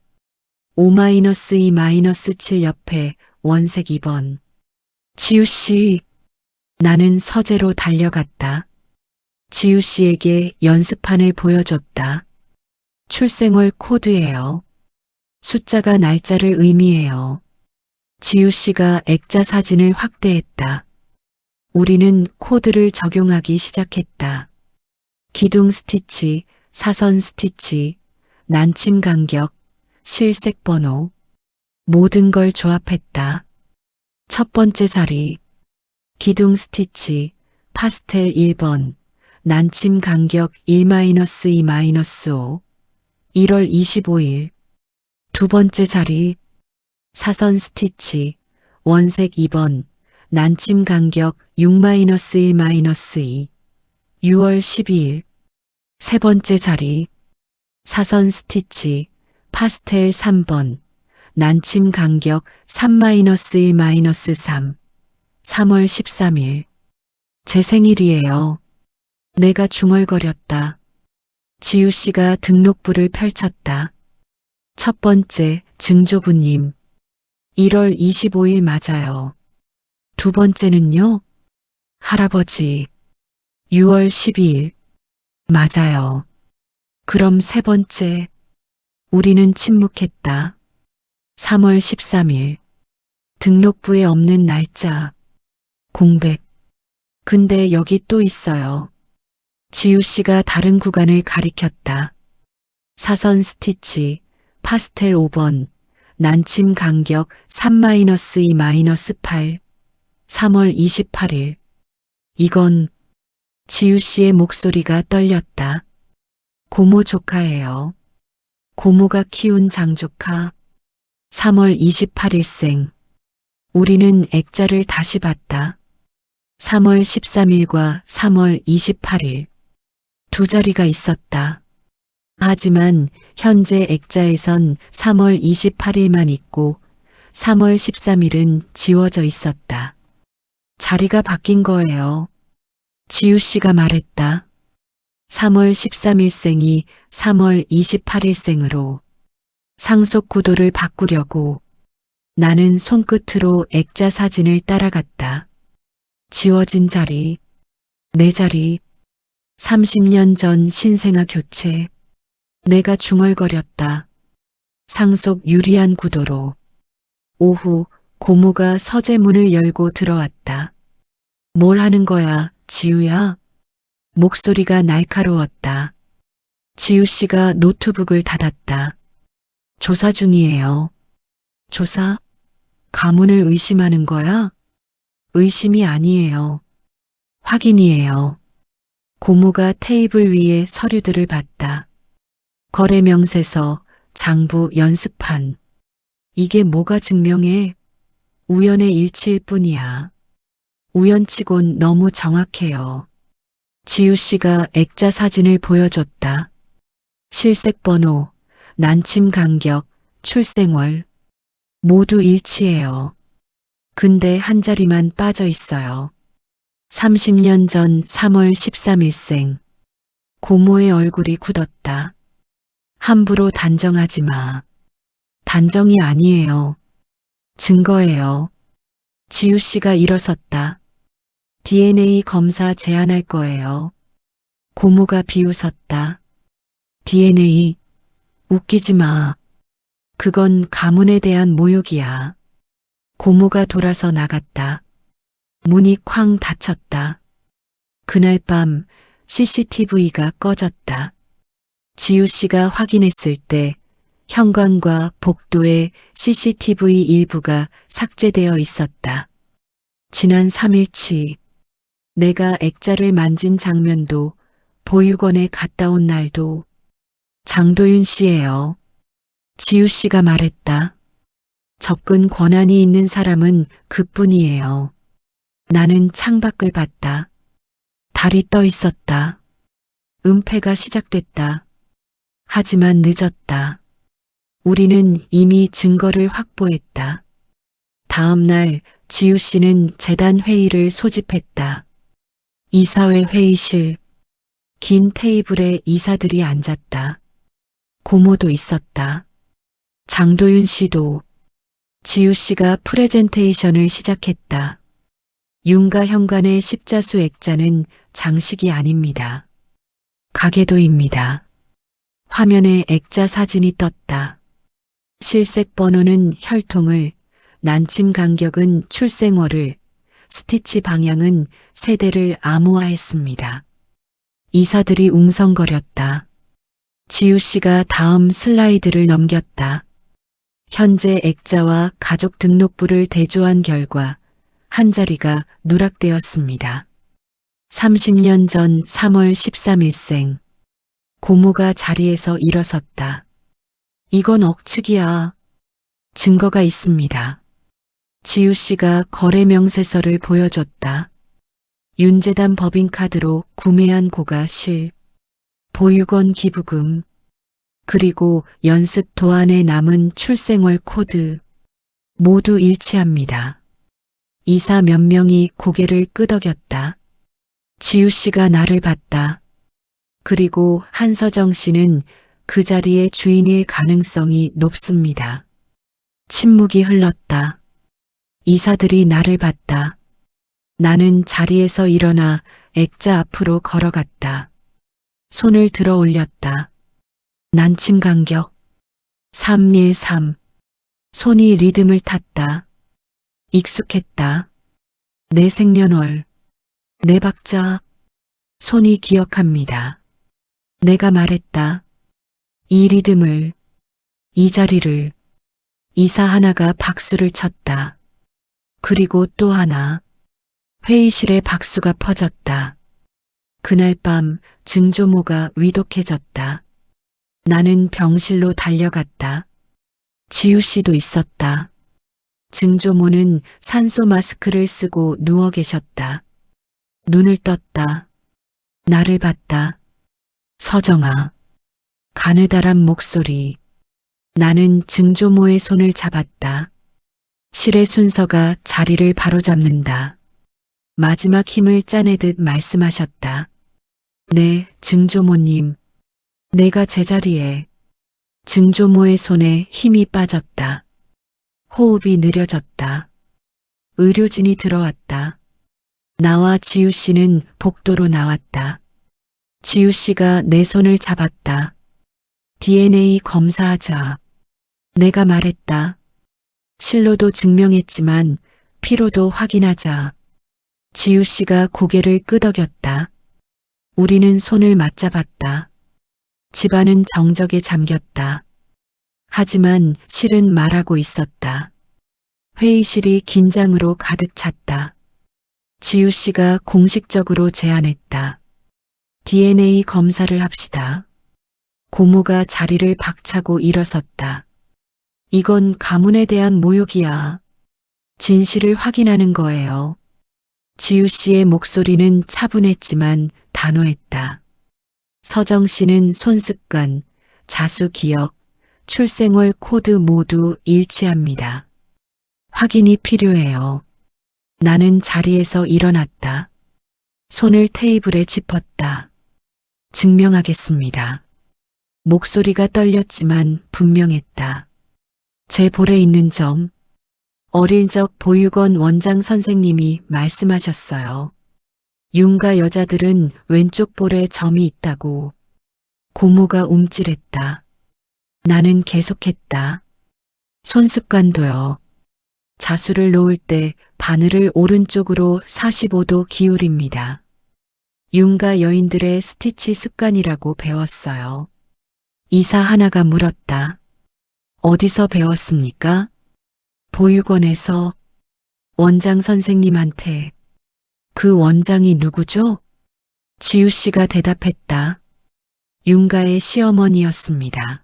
5-2-7 옆에 원색 2번. 지우 씨. 나는 서재로 달려갔다. 지우 씨에게 연습판을 보여줬다. 출생월 코드예요. 숫자가 날짜를 의미해요. 지우 씨가 액자 사진을 확대했다. 우리는 코드를 적용하기 시작했다. 기둥 스티치, 사선 스티치, 난침 간격, 실색 번호. 모든 걸 조합했다. 첫 번째 자리. 기둥 스티치, 파스텔 1번, 난침 간격 1-2-5. 1월 25일. 두 번째 자리. 사선 스티치, 원색 2번, 난침 간격 6-1-2. 6월 12일. 세 번째 자리. 사선 스티치, 파스텔 3번, 난침 간격 3-1-3. 3월 13일. 제 생일이에요. 내가 중얼거렸다. 지우 씨가 등록부를 펼쳤다. 첫 번째, 증조부님. 1월 25일 맞아요. 두 번째는요? 할아버지. 6월 12일. 맞아요. 그럼 세 번째. 우리는 침묵했다. 3월 13일. 등록부에 없는 날짜. 공백. 근데 여기 또 있어요. 지우 씨가 다른 구간을 가리켰다. 사선 스티치, 파스텔 5번, 난침 간격 3-2-8. 3월 28일. 이건. 지우 씨의 목소리가 떨렸다. 고모 조카예요. 고모가 키운 장조카. 3월 28일생. 우리는 액자를 다시 봤다. 3월 13일과 3월 28일. 두 자리가 있었다. 하지만 현재 액자에선 3월 28일만 있고 3월 13일은 지워져 있었다. 자리가 바뀐 거예요. 지우 씨가 말했다. 3월 13일생이 3월 28일생으로 상속 구도를 바꾸려고 나는 손끝으로 액자 사진을 따라갔다. 지워진 자리, 내 자리, 30년 전 신생아 교체. 내가 중얼거렸다. 상속 유리한 구도로. 오후 고모가 서재문을 열고 들어왔다. 뭘 하는 거야, 지우야? 목소리가 날카로웠다. 지우 씨가 노트북을 닫았다. 조사 중이에요. 조사? 가문을 의심하는 거야? 의심이 아니에요. 확인이에요. 고모가 테이블 위에 서류들을 봤다. 거래명세서, 장부 연습판. 이게 뭐가 증명해? 우연의 일치일 뿐이야. 우연치곤 너무 정확해요. 지우 씨가 액자 사진을 보여줬다. 실색번호, 난침 간격, 출생월. 모두 일치해요. 근데 한 자리만 빠져 있어요. 30년 전 3월 13일생. 고모의 얼굴이 굳었다. 함부로 단정하지 마. 단정이 아니에요. 증거예요. 지우 씨가 일어섰다. DNA 검사 제안할 거예요. 고모가 비웃었다. DNA? 웃기지 마. 그건 가문에 대한 모욕이야. 고모가 돌아서 나갔다. 문이 쾅 닫혔다. 그날 밤 CCTV가 꺼졌다. 지우 씨가 확인했을 때 현관과 복도의 CCTV 일부가 삭제되어 있었다. 지난 3일치 내가 액자를 만진 장면도 보육원에 갔다 온 날도 장도윤 씨예요. 지우 씨가 말했다. 접근 권한이 있는 사람은 그뿐이에요. 나는 창밖을 봤다. 달이 떠 있었다. 은폐가 시작됐다. 하지만 늦었다. 우리는 이미 증거를 확보했다. 다음 날 지우 씨는 재단 회의를 소집했다. 이사회 회의실. 긴 테이블에 이사들이 앉았다. 고모도 있었다. 장도윤 씨도. 지우 씨가 프레젠테이션을 시작했다. 윤가 현관의 십자수 액자는 장식이 아닙니다. 가계도입니다. 화면에 액자 사진이 떴다. 실색 번호는 혈통을, 난침 간격은 출생월을, 스티치 방향은 세대를 암호화했습니다. 이사들이 웅성거렸다. 지우 씨가 다음 슬라이드를 넘겼다. 현재 액자와 가족 등록부를 대조한 결과 한 자리가 누락되었습니다. 30년 전 3월 13일생. 고모가 자리에서 일어섰다. 이건 억측이야. 증거가 있습니다. 지우 씨가 거래명세서를 보여줬다. 윤재단 법인카드로 구매한 고가 실, 보육원 기부금, 그리고 연습 도안에 남은 출생월 코드, 모두 일치합니다. 이사 몇 명이 고개를 끄덕였다. 지우 씨가 나를 봤다. 그리고 한서정 씨는 그 자리의 주인일 가능성이 높습니다. 침묵이 흘렀다. 이사들이 나를 봤다. 나는 자리에서 일어나 액자 앞으로 걸어갔다. 손을 들어 올렸다. 난침 간격 313. 손이 리듬을 탔다. 익숙했다. 내 생년월, 내 박자, 손이 기억합니다. 내가 말했다. 이 리듬을, 이 자리를. 이사 하나가 박수를 쳤다. 그리고 또 하나. 회의실에 박수가 퍼졌다. 그날 밤 증조모가 위독해졌다. 나는 병실로 달려갔다. 지우 씨도 있었다. 증조모는 산소 마스크를 쓰고 누워 계셨다. 눈을 떴다. 나를 봤다. 서정아. 가느다란 목소리. 나는 증조모의 손을 잡았다. 실의 순서가 자리를 바로잡는다. 마지막 힘을 짜내듯 말씀하셨다. 네, 증조모님. 내가 제자리에. 증조모의 손에 힘이 빠졌다. 호흡이 느려졌다. 의료진이 들어왔다. 나와 지우 씨는 복도로 나왔다. 지우 씨가 내 손을 잡았다. DNA 검사하자. 내가 말했다. 실로도 증명했지만 피로도 확인하자. 지우 씨가 고개를 끄덕였다. 우리는 손을 맞잡았다. 집안은 정적에 잠겼다. 하지만 실은 말하고 있었다. 회의실이 긴장으로 가득 찼다. 지우 씨가 공식적으로 제안했다. DNA 검사를 합시다. 고모가 자리를 박차고 일어섰다. 이건 가문에 대한 모욕이야. 진실을 확인하는 거예요. 지우 씨의 목소리는 차분했지만 단호했다. 서정 씨는 손습관, 자수 기억, 출생월 코드 모두 일치합니다. 확인이 필요해요. 나는 자리에서 일어났다. 손을 테이블에 짚었다. 증명하겠습니다. 목소리가 떨렸지만 분명했다. 제 볼에 있는 점, 어릴 적 보육원 원장 선생님이 말씀하셨어요. 윤가 여자들은 왼쪽 볼에 점이 있다고. 고모가 움찔했다. 나는 계속했다. 손습관도요. 자수를 놓을 때 바늘을 오른쪽으로 45도 기울입니다. 윤가 여인들의 스티치 습관이라고 배웠어요. 이사 하나가 물었다. 어디서 배웠습니까? 보육원에서. 원장 선생님한테. 그 원장이 누구죠? 지우 씨가 대답했다. 윤가의 시어머니였습니다.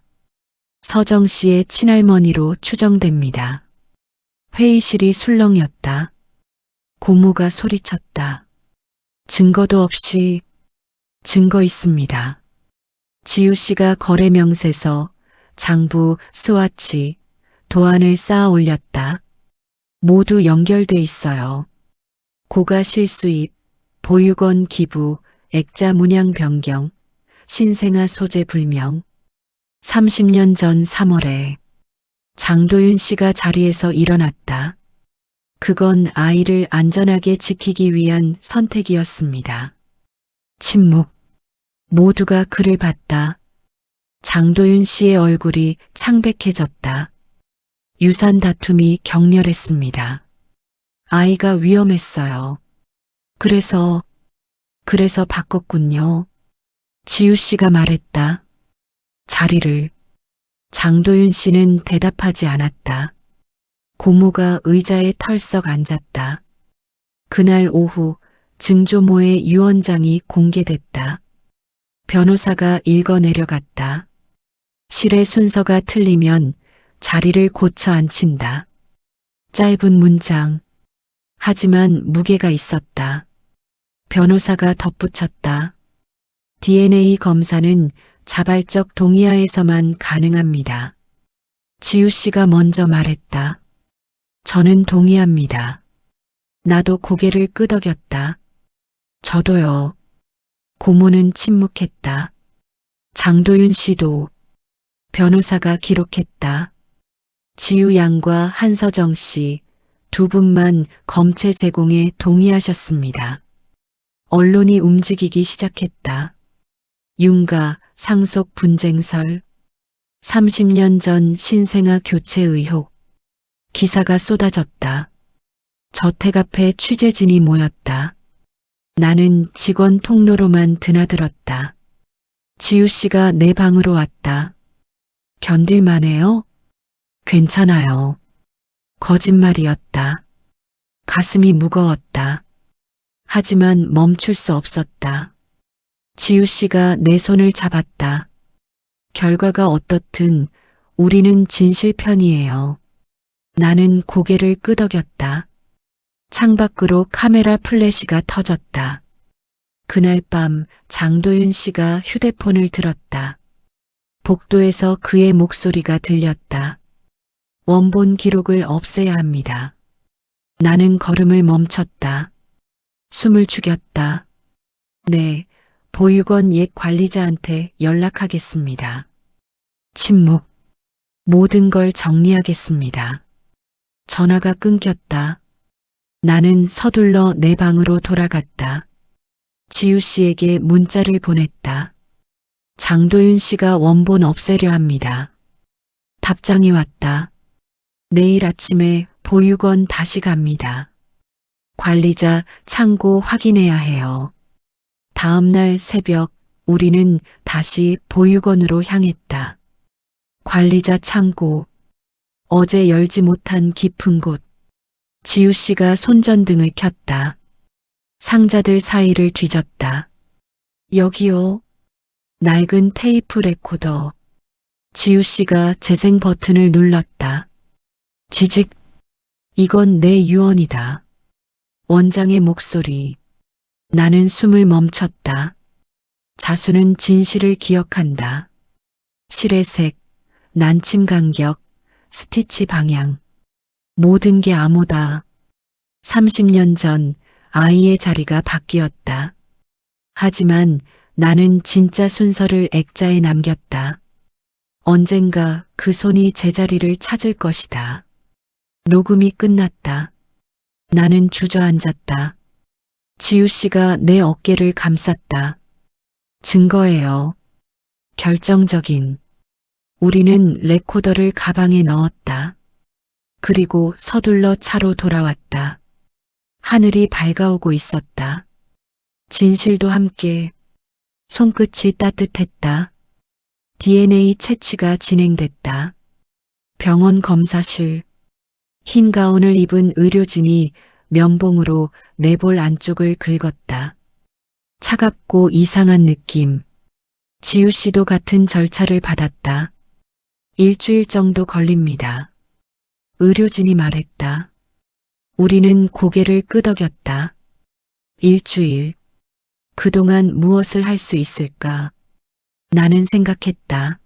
서정 씨의 친할머니로 추정됩니다. 회의실이 술렁였다. 고모가 소리쳤다. 증거도 없이. 증거 있습니다. 지우 씨가 거래 명세서, 장부, 스와치, 도안을 쌓아 올렸다. 모두 연결돼 있어요. 고가 실수입, 보육원 기부, 액자 문양 변경, 신생아 소재 불명. 30년 전 3월에 장도윤 씨가 자리에서 일어났다. 그건 아이를 안전하게 지키기 위한 선택이었습니다. 침묵. 모두가 그를 봤다. 장도윤 씨의 얼굴이 창백해졌다. 유산 다툼이 격렬했습니다. 아이가 위험했어요. 그래서 바꿨군요. 지우 씨가 말했다. 자리를. 장도윤 씨는 대답하지 않았다. 고모가 의자에 털썩 앉았다. 그날 오후 증조모의 유언장이 공개됐다. 변호사가 읽어 내려갔다. 실의 순서가 틀리면 자리를 고쳐 앉힌다. 짧은 문장. 하지만 무게가 있었다. 변호사가 덧붙였다. DNA 검사는 자발적 동의하에서만 가능합니다. 지우 씨가 먼저 말했다. 저는 동의합니다. 나도 고개를 끄덕였다. 저도요. 고모는 침묵했다. 장도윤 씨도. 변호사가 기록했다. 지우 양과 한서정 씨 두 분만 검체 제공에 동의하셨습니다. 언론이 움직이기 시작했다. 윤가 상속 분쟁설, 30년 전 신생아 교체 의혹. 기사가 쏟아졌다. 저택 앞에 취재진이 모였다. 나는 직원 통로로만 드나들었다. 지우 씨가 내 방으로 왔다. 견딜만해요? 괜찮아요. 거짓말이었다. 가슴이 무거웠다. 하지만 멈출 수 없었다. 지우 씨가 내 손을 잡았다. 결과가 어떻든 우리는 진실 편이에요. 나는 고개를 끄덕였다. 창밖으로 카메라 플래시가 터졌다. 그날 밤 장도윤 씨가 휴대폰을 들었다. 복도에서 그의 목소리가 들렸다. 원본 기록을 없애야 합니다. 나는 걸음을 멈췄다. 숨을 죽였다. 네, 보육원 옛 관리자한테 연락하겠습니다. 침묵. 모든 걸 정리하겠습니다. 전화가 끊겼다. 나는 서둘러 내 방으로 돌아갔다. 지우 씨에게 문자를 보냈다. 장도윤 씨가 원본 없애려 합니다. 답장이 왔다. 내일 아침에 보육원 다시 갑니다. 관리자 창고 확인해야 해요. 다음 날 새벽 우리는 다시 보육원으로 향했다. 관리자 창고. 어제 열지 못한 깊은 곳. 지우 씨가 손전등을 켰다. 상자들 사이를 뒤졌다. 여기요. 낡은 테이프 레코더. 지우 씨가 재생 버튼을 눌렀다. 지직. 이건 내 유언이다. 원장의 목소리. 나는 숨을 멈췄다. 자수는 진실을 기억한다. 실의 색, 난침 간격, 스티치 방향. 모든 게 암호다. 30년 전 아이의 자리가 바뀌었다. 하지만 나는 진짜 순서를 액자에 남겼다. 언젠가 그 손이 제자리를 찾을 것이다. 녹음이 끝났다. 나는 주저앉았다. 지우 씨가 내 어깨를 감쌌다. 증거예요. 결정적인. 우리는 레코더를 가방에 넣었다. 그리고 서둘러 차로 돌아왔다. 하늘이 밝아오고 있었다. 진실도 함께. 손끝이 따뜻했다. DNA 채취가 진행됐다. 병원 검사실. 흰 가운을 입은 의료진이 면봉으로 내 볼 안쪽을 긁었다. 차갑고 이상한 느낌. 지우 씨도 같은 절차를 받았다. 일주일 정도 걸립니다. 의료진이 말했다. 우리는 고개를 끄덕였다. 일주일. 그동안 무엇을 할 수 있을까? 나는 생각했다.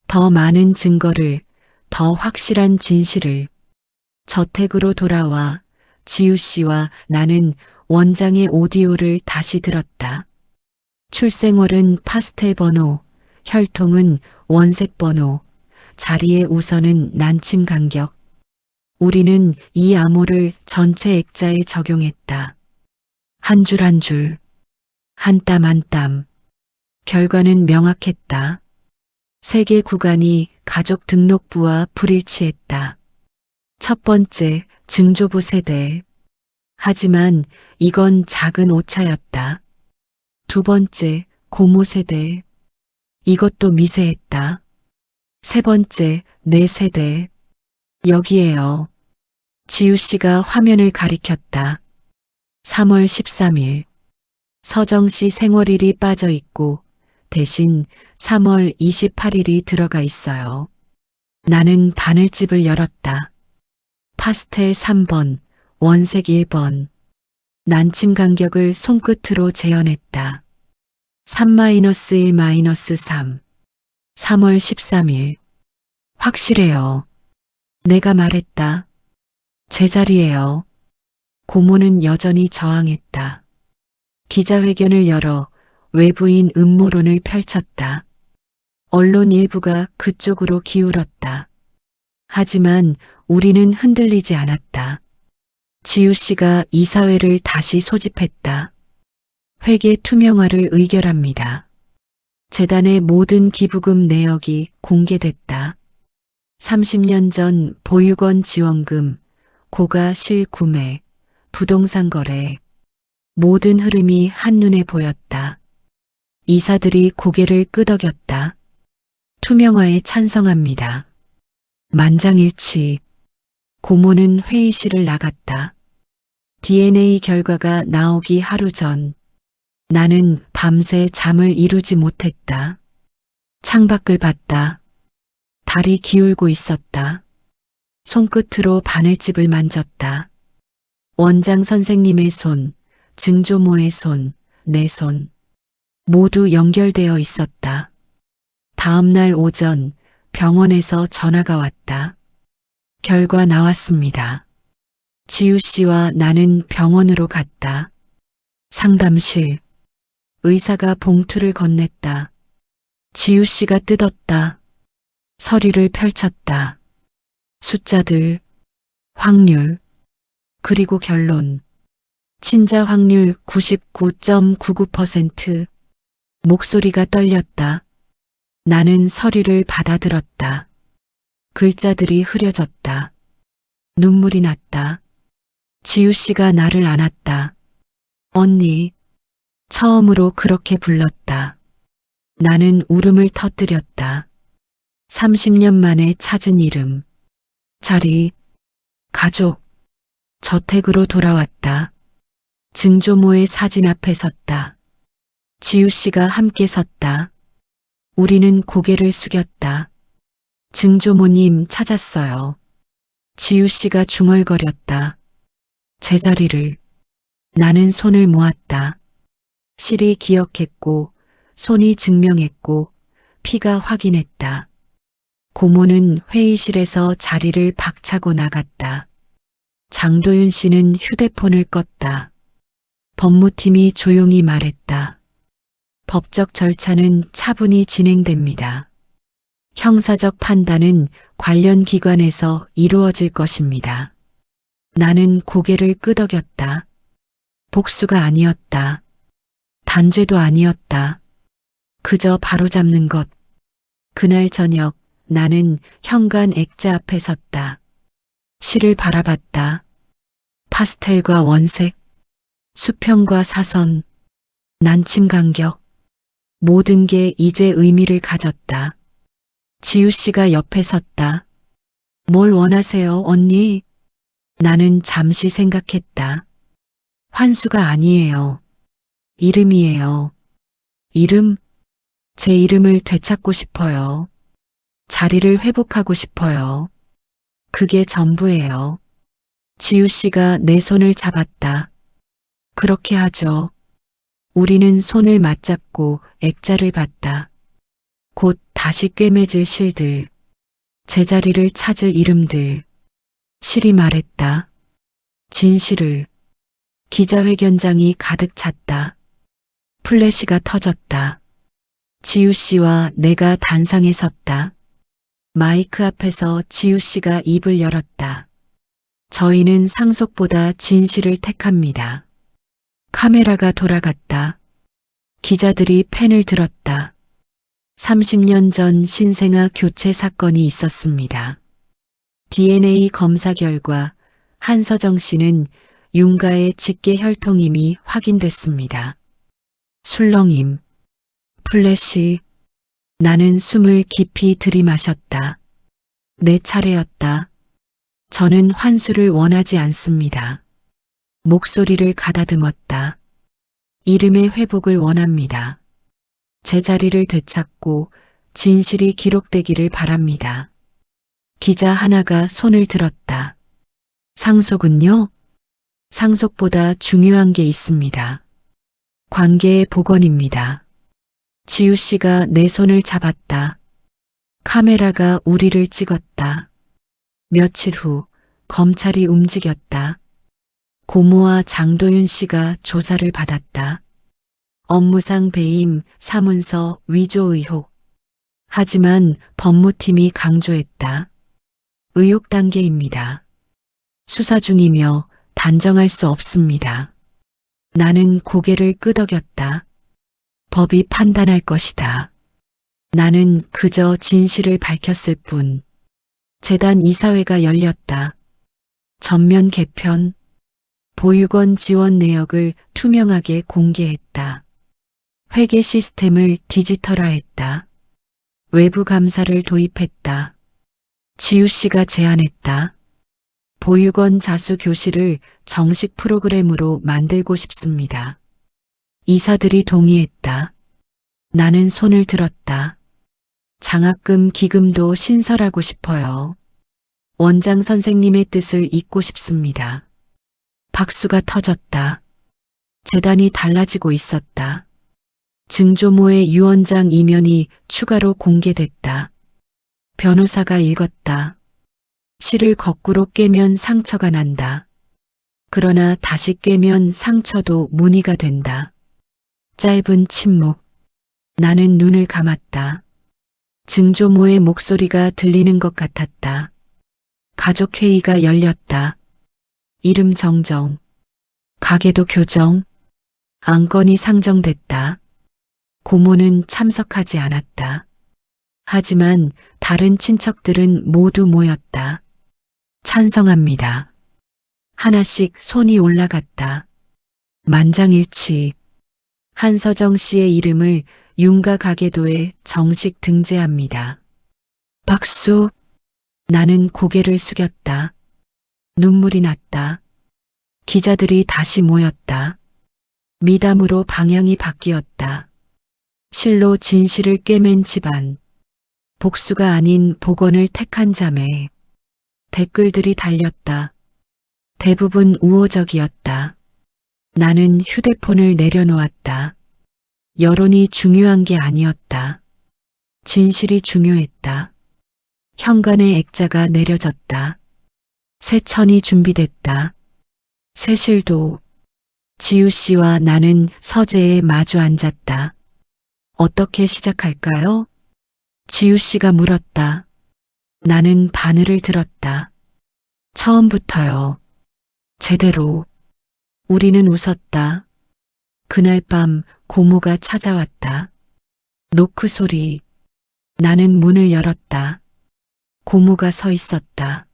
더 많은 증거를, 더 확실한 진실을. 저택으로 돌아와 지우 씨와 나는 원장의 오디오를 다시 들었다. 출생월은 파스텔 번호, 혈통은 원색 번호, 자리의 우선은 난침 간격. 우리는 이 암호를 전체 액자에 적용했다. 한 줄 한 줄, 한 땀 한 땀. 결과는 명확했다. 세 개 구간이 가족 등록부와 불일치했다. 첫 번째, 증조부 세대. 하지만 이건 작은 오차였다. 두 번째, 고모 세대. 이것도 미세했다. 세 번째, 내 세대. 여기에요. 지우 씨가 화면을 가리켰다. 3월 13일. 서정 씨 생월일이 빠져 있고 대신 3월 28일이 들어가 있어요. 나는 바늘집을 열었다. 파스텔 3번, 원색 1번. 난침 간격을 손끝으로 재현했다. 3-1-3. 3월 13일. 확실해요. 내가 말했다. 제자리예요. 고모는 여전히 저항했다. 기자회견을 열어 외부인 음모론을 펼쳤다. 언론 일부가 그쪽으로 기울었다. 하지만 우리는 흔들리지 않았다. 지우 씨가 이사회를 다시 소집했다. 회계 투명화를 의결합니다. 재단의 모든 기부금 내역이 공개됐다. 30년 전 보육원 지원금, 고가 실구매, 부동산 거래. 모든 흐름이 한눈에 보였다. 이사들이 고개를 끄덕였다. 투명화에 찬성합니다. 만장일치. 고모는 회의실을 나갔다. DNA 결과가 나오기 하루 전 나는 밤새 잠을 이루지 못했다. 창밖을 봤다. 달이 기울고 있었다. 손끝으로 바늘집을 만졌다. 원장 선생님의 손, 증조모의 손, 내 손. 모두 연결되어 있었다. 다음 날 오전 병원에서 전화가 왔다. 결과 나왔습니다. 지우 씨와 나는 병원으로 갔다. 상담실. 의사가 봉투를 건넸다. 지우 씨가 뜯었다. 서류를 펼쳤다. 숫자들, 확률, 그리고 결론. 친자 확률 99.99%. 목소리가 떨렸다. 나는 서류를 받아들었다. 글자들이 흐려졌다. 눈물이 났다. 지우 씨가 나를 안았다. 언니, 처음으로 그렇게 불렀다. 나는 울음을 터뜨렸다. 30년 만에 찾은 이름. 자리, 가족, 저택으로 돌아왔다. 증조모의 사진 앞에 섰다. 지우 씨가 함께 섰다. 우리는 고개를 숙였다. 증조모님 찾았어요. 지우 씨가 중얼거렸다. 제자리를. 나는 손을 모았다. 실이 기억했고, 손이 증명했고, 피가 확인했다. 고모는 회의실에서 자리를 박차고 나갔다. 장도윤 씨는 휴대폰을 껐다. 법무팀이 조용히 말했다. 법적 절차는 차분히 진행됩니다. 형사적 판단은 관련 기관에서 이루어질 것입니다. 나는 고개를 끄덕였다. 복수가 아니었다. 단죄도 아니었다. 그저 바로잡는 것. 그날 저녁 나는 현관 액자 앞에 섰다. 실을 바라봤다. 파스텔과 원색, 수평과 사선, 난침 간격. 모든 게 이제 의미를 가졌다. 지우 씨가 옆에 섰다. 뭘 원하세요, 언니? 나는 잠시 생각했다. 환수가 아니에요. 이름이에요. 이름? 제 이름을 되찾고 싶어요. 자리를 회복하고 싶어요. 그게 전부예요. 지우 씨가 내 손을 잡았다. 그렇게 하죠. 우리는 손을 맞잡고 액자를 봤다. 곧 다시 꿰매질 실들, 제자리를 찾을 이름들. 실이 말했다. 진실을. 기자회견장이 가득 찼다. 플래시가 터졌다. 지우 씨와 내가 단상에 섰다. 마이크 앞에서 지우 씨가 입을 열었다. 저희는 상속보다 진실을 택합니다. 카메라가 돌아갔다. 기자들이 펜을 들었다. 30년 전 신생아 교체 사건이 있었습니다. DNA 검사 결과 한서정 씨는 윤가의 직계 혈통임이 확인됐습니다. 술렁임, 플래시. 나는 숨을 깊이 들이마셨다. 내 차례였다. 저는 환수를 원하지 않습니다. 목소리를 가다듬었다. 이름의 회복을 원합니다. 제자리를 되찾고 진실이 기록되기를 바랍니다. 기자 하나가 손을 들었다. 상속은요? 상속보다 중요한 게 있습니다. 관계의 복원입니다. 지우 씨가 내 손을 잡았다. 카메라가 우리를 찍었다. 며칠 후 검찰이 움직였다. 고모와 장도윤 씨가 조사를 받았다. 업무상 배임, 사문서 위조 의혹. 하지만 법무팀이 강조했다. 의혹 단계입니다. 수사 중이며 단정할 수 없습니다. 나는 고개를 끄덕였다. 법이 판단할 것이다. 나는 그저 진실을 밝혔을 뿐. 재단 이사회가 열렸다. 전면 개편, 보육원 지원 내역을 투명하게 공개했다. 회계 시스템을 디지털화했다. 외부 감사를 도입했다. 지우 씨가 제안했다. 보육원 자수 교실을 정식 프로그램으로 만들고 싶습니다. 이사들이 동의했다. 나는 손을 들었다. 장학금 기금도 신설하고 싶어요. 원장 선생님의 뜻을 잇고 싶습니다. 박수가 터졌다. 재단이 달라지고 있었다. 증조모의 유언장 이면이 추가로 공개됐다. 변호사가 읽었다. 실을 거꾸로 깨면 상처가 난다. 그러나 다시 깨면 상처도 무늬가 된다. 짧은 침묵. 나는 눈을 감았다. 증조모의 목소리가 들리는 것 같았다. 가족회의가 열렸다. 이름 정정. 가계도 교정. 안건이 상정됐다. 고모는 참석하지 않았다. 하지만 다른 친척들은 모두 모였다. 찬성합니다. 하나씩 손이 올라갔다. 만장일치. 한서정 씨의 이름을 윤가 가계도에 정식 등재합니다. 박수. 나는 고개를 숙였다. 눈물이 났다. 기자들이 다시 모였다. 미담으로 방향이 바뀌었다. 실로 진실을 꿰맨 집안. 복수가 아닌 복원을 택한 자매. 댓글들이 달렸다. 대부분 우호적이었다. 나는 휴대폰을 내려놓았다. 여론이 중요한 게 아니었다. 진실이 중요했다. 현관의 액자가 내려졌다. 새 천이 준비됐다. 새실도. 지우 씨와 나는 서재에 마주 앉았다. 어떻게 시작할까요? 지우 씨가 물었다. 나는 바늘을 들었다. 처음부터요. 제대로. 우리는 웃었다. 그날 밤 고모가 찾아왔다. 노크 소리. 나는 문을 열었다. 고모가 서 있었다.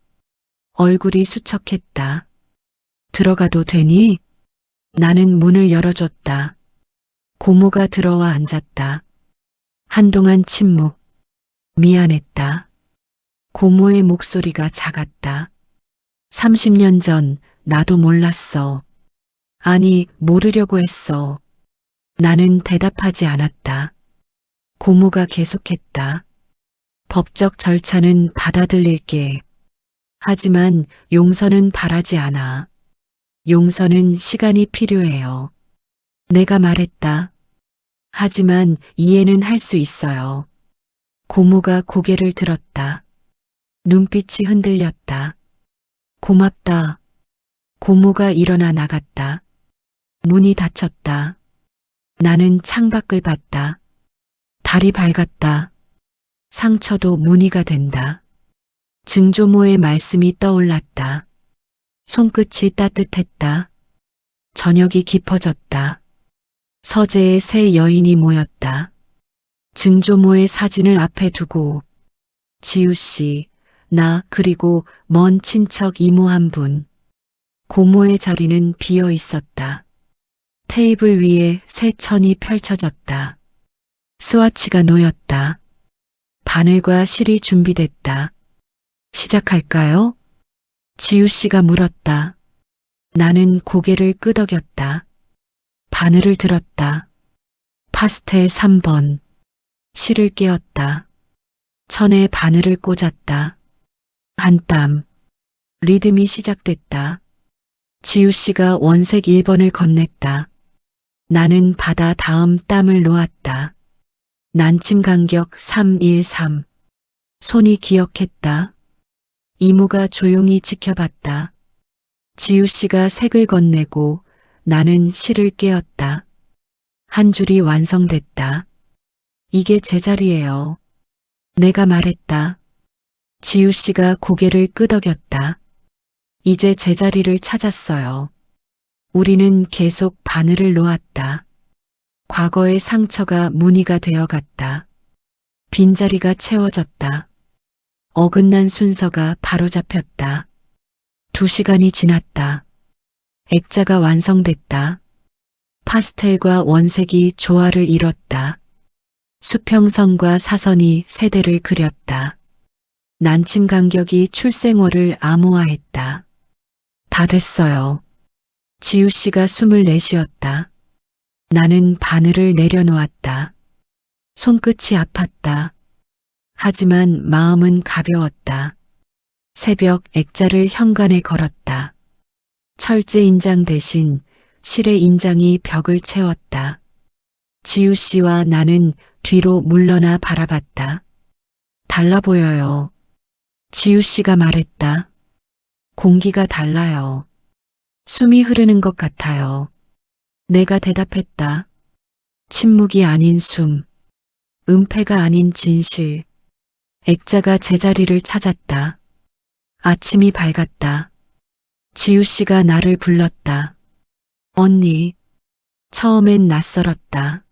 얼굴이 수척했다. 들어가도 되니? 나는 문을 열어줬다. 고모가 들어와 앉았다. 한동안 침묵. 미안했다. 고모의 목소리가 작았다. 30년 전 나도 몰랐어. 아니, 모르려고 했어. 나는 대답하지 않았다. 고모가 계속했다. 법적 절차는 받아들일게. 하지만 용서는 바라지 않아. 용서는 시간이 필요해요. 내가 말했다. 하지만 이해는 할 수 있어요. 고모가 고개를 들었다. 눈빛이 흔들렸다. 고맙다. 고모가 일어나 나갔다. 문이 닫혔다. 나는 창밖을 봤다. 달이 밝았다. 상처도 무늬가 된다. 증조모의 말씀이 떠올랐다. 손끝이 따뜻했다. 저녁이 깊어졌다. 서재에 새 여인이 모였다. 증조모의 사진을 앞에 두고 지우 씨, 나 그리고 먼 친척 이모 한 분. 고모의 자리는 비어 있었다. 테이블 위에 새 천이 펼쳐졌다. 스와치가 놓였다. 바늘과 실이 준비됐다. 시작할까요? 지우 씨가 물었다. 나는 고개를 끄덕였다. 바늘을 들었다. 파스텔 3번. 실을 깨었다. 천에 바늘을 꽂았다. 한 땀. 리듬이 시작됐다. 지우 씨가 원색 1번을 건넸다. 나는 바다 다음 땀을 놓았다. 난침 간격 313. 손이 기억했다. 이모가 조용히 지켜봤다. 지우 씨가 색을 건네고 나는 실을 깨었다. 한 줄이 완성됐다. 이게 제 자리예요. 내가 말했다. 지우 씨가 고개를 끄덕였다. 이제 제 자리를 찾았어요. 우리는 계속 바늘을 놓았다. 과거의 상처가 무늬가 되어갔다. 빈자리가 채워졌다. 어긋난 순서가 바로잡혔다. 2시간이 지났다. 액자가 완성됐다. 파스텔과 원색이 조화를 이뤘다. 수평선과 사선이 세대를 그렸다. 난침 간격이 출생호를 암호화했다. 다 됐어요. 지우 씨가 숨을 내쉬었다. 나는 바늘을 내려놓았다. 손끝이 아팠다. 하지만 마음은 가벼웠다. 새벽 액자를 현관에 걸었다. 철제 인장 대신 실의 인장이 벽을 채웠다. 지우 씨와 나는 뒤로 물러나 바라봤다. 달라 보여요. 지우 씨가 말했다. 공기가 달라요. 숨이 흐르는 것 같아요. 내가 대답했다. 침묵이 아닌 숨, 은폐가 아닌 진실. 액자가 제자리를 찾았다. 아침이 밝았다. 지우 씨가 나를 불렀다. 언니. 처음엔 낯설었다.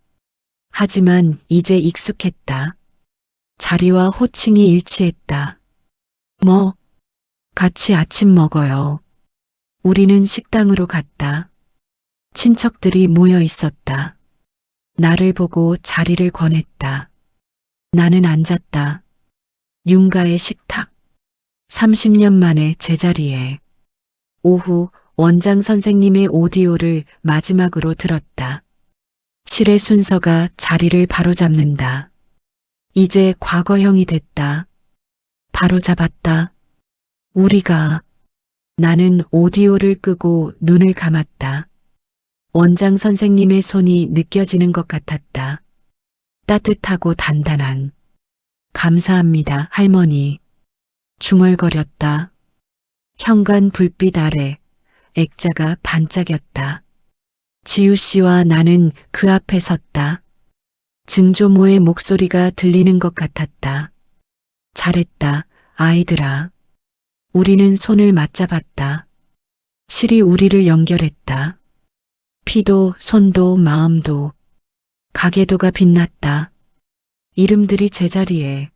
하지만 이제 익숙했다. 자리와 호칭이 일치했다. 뭐? 같이 아침 먹어요. 우리는 식당으로 갔다. 친척들이 모여 있었다. 나를 보고 자리를 권했다. 나는 앉았다. 윤가의 식탁. 30년 만에 제자리에. 오후 원장 선생님의 오디오를 마지막으로 들었다. 실의 순서가 자리를 바로잡는다. 이제 과거형이 됐다. 바로잡았다. 우리가. 나는 오디오를 끄고 눈을 감았다. 원장 선생님의 손이 느껴지는 것 같았다. 따뜻하고 단단한. 감사합니다, 할머니. 중얼거렸다. 현관 불빛 아래 액자가 반짝였다. 지우 씨와 나는 그 앞에 섰다. 증조모의 목소리가 들리는 것 같았다. 잘했다, 아이들아. 우리는 손을 맞잡았다. 실이 우리를 연결했다. 피도 손도 마음도. 가계도가 빛났다. 이름들이 제자리에.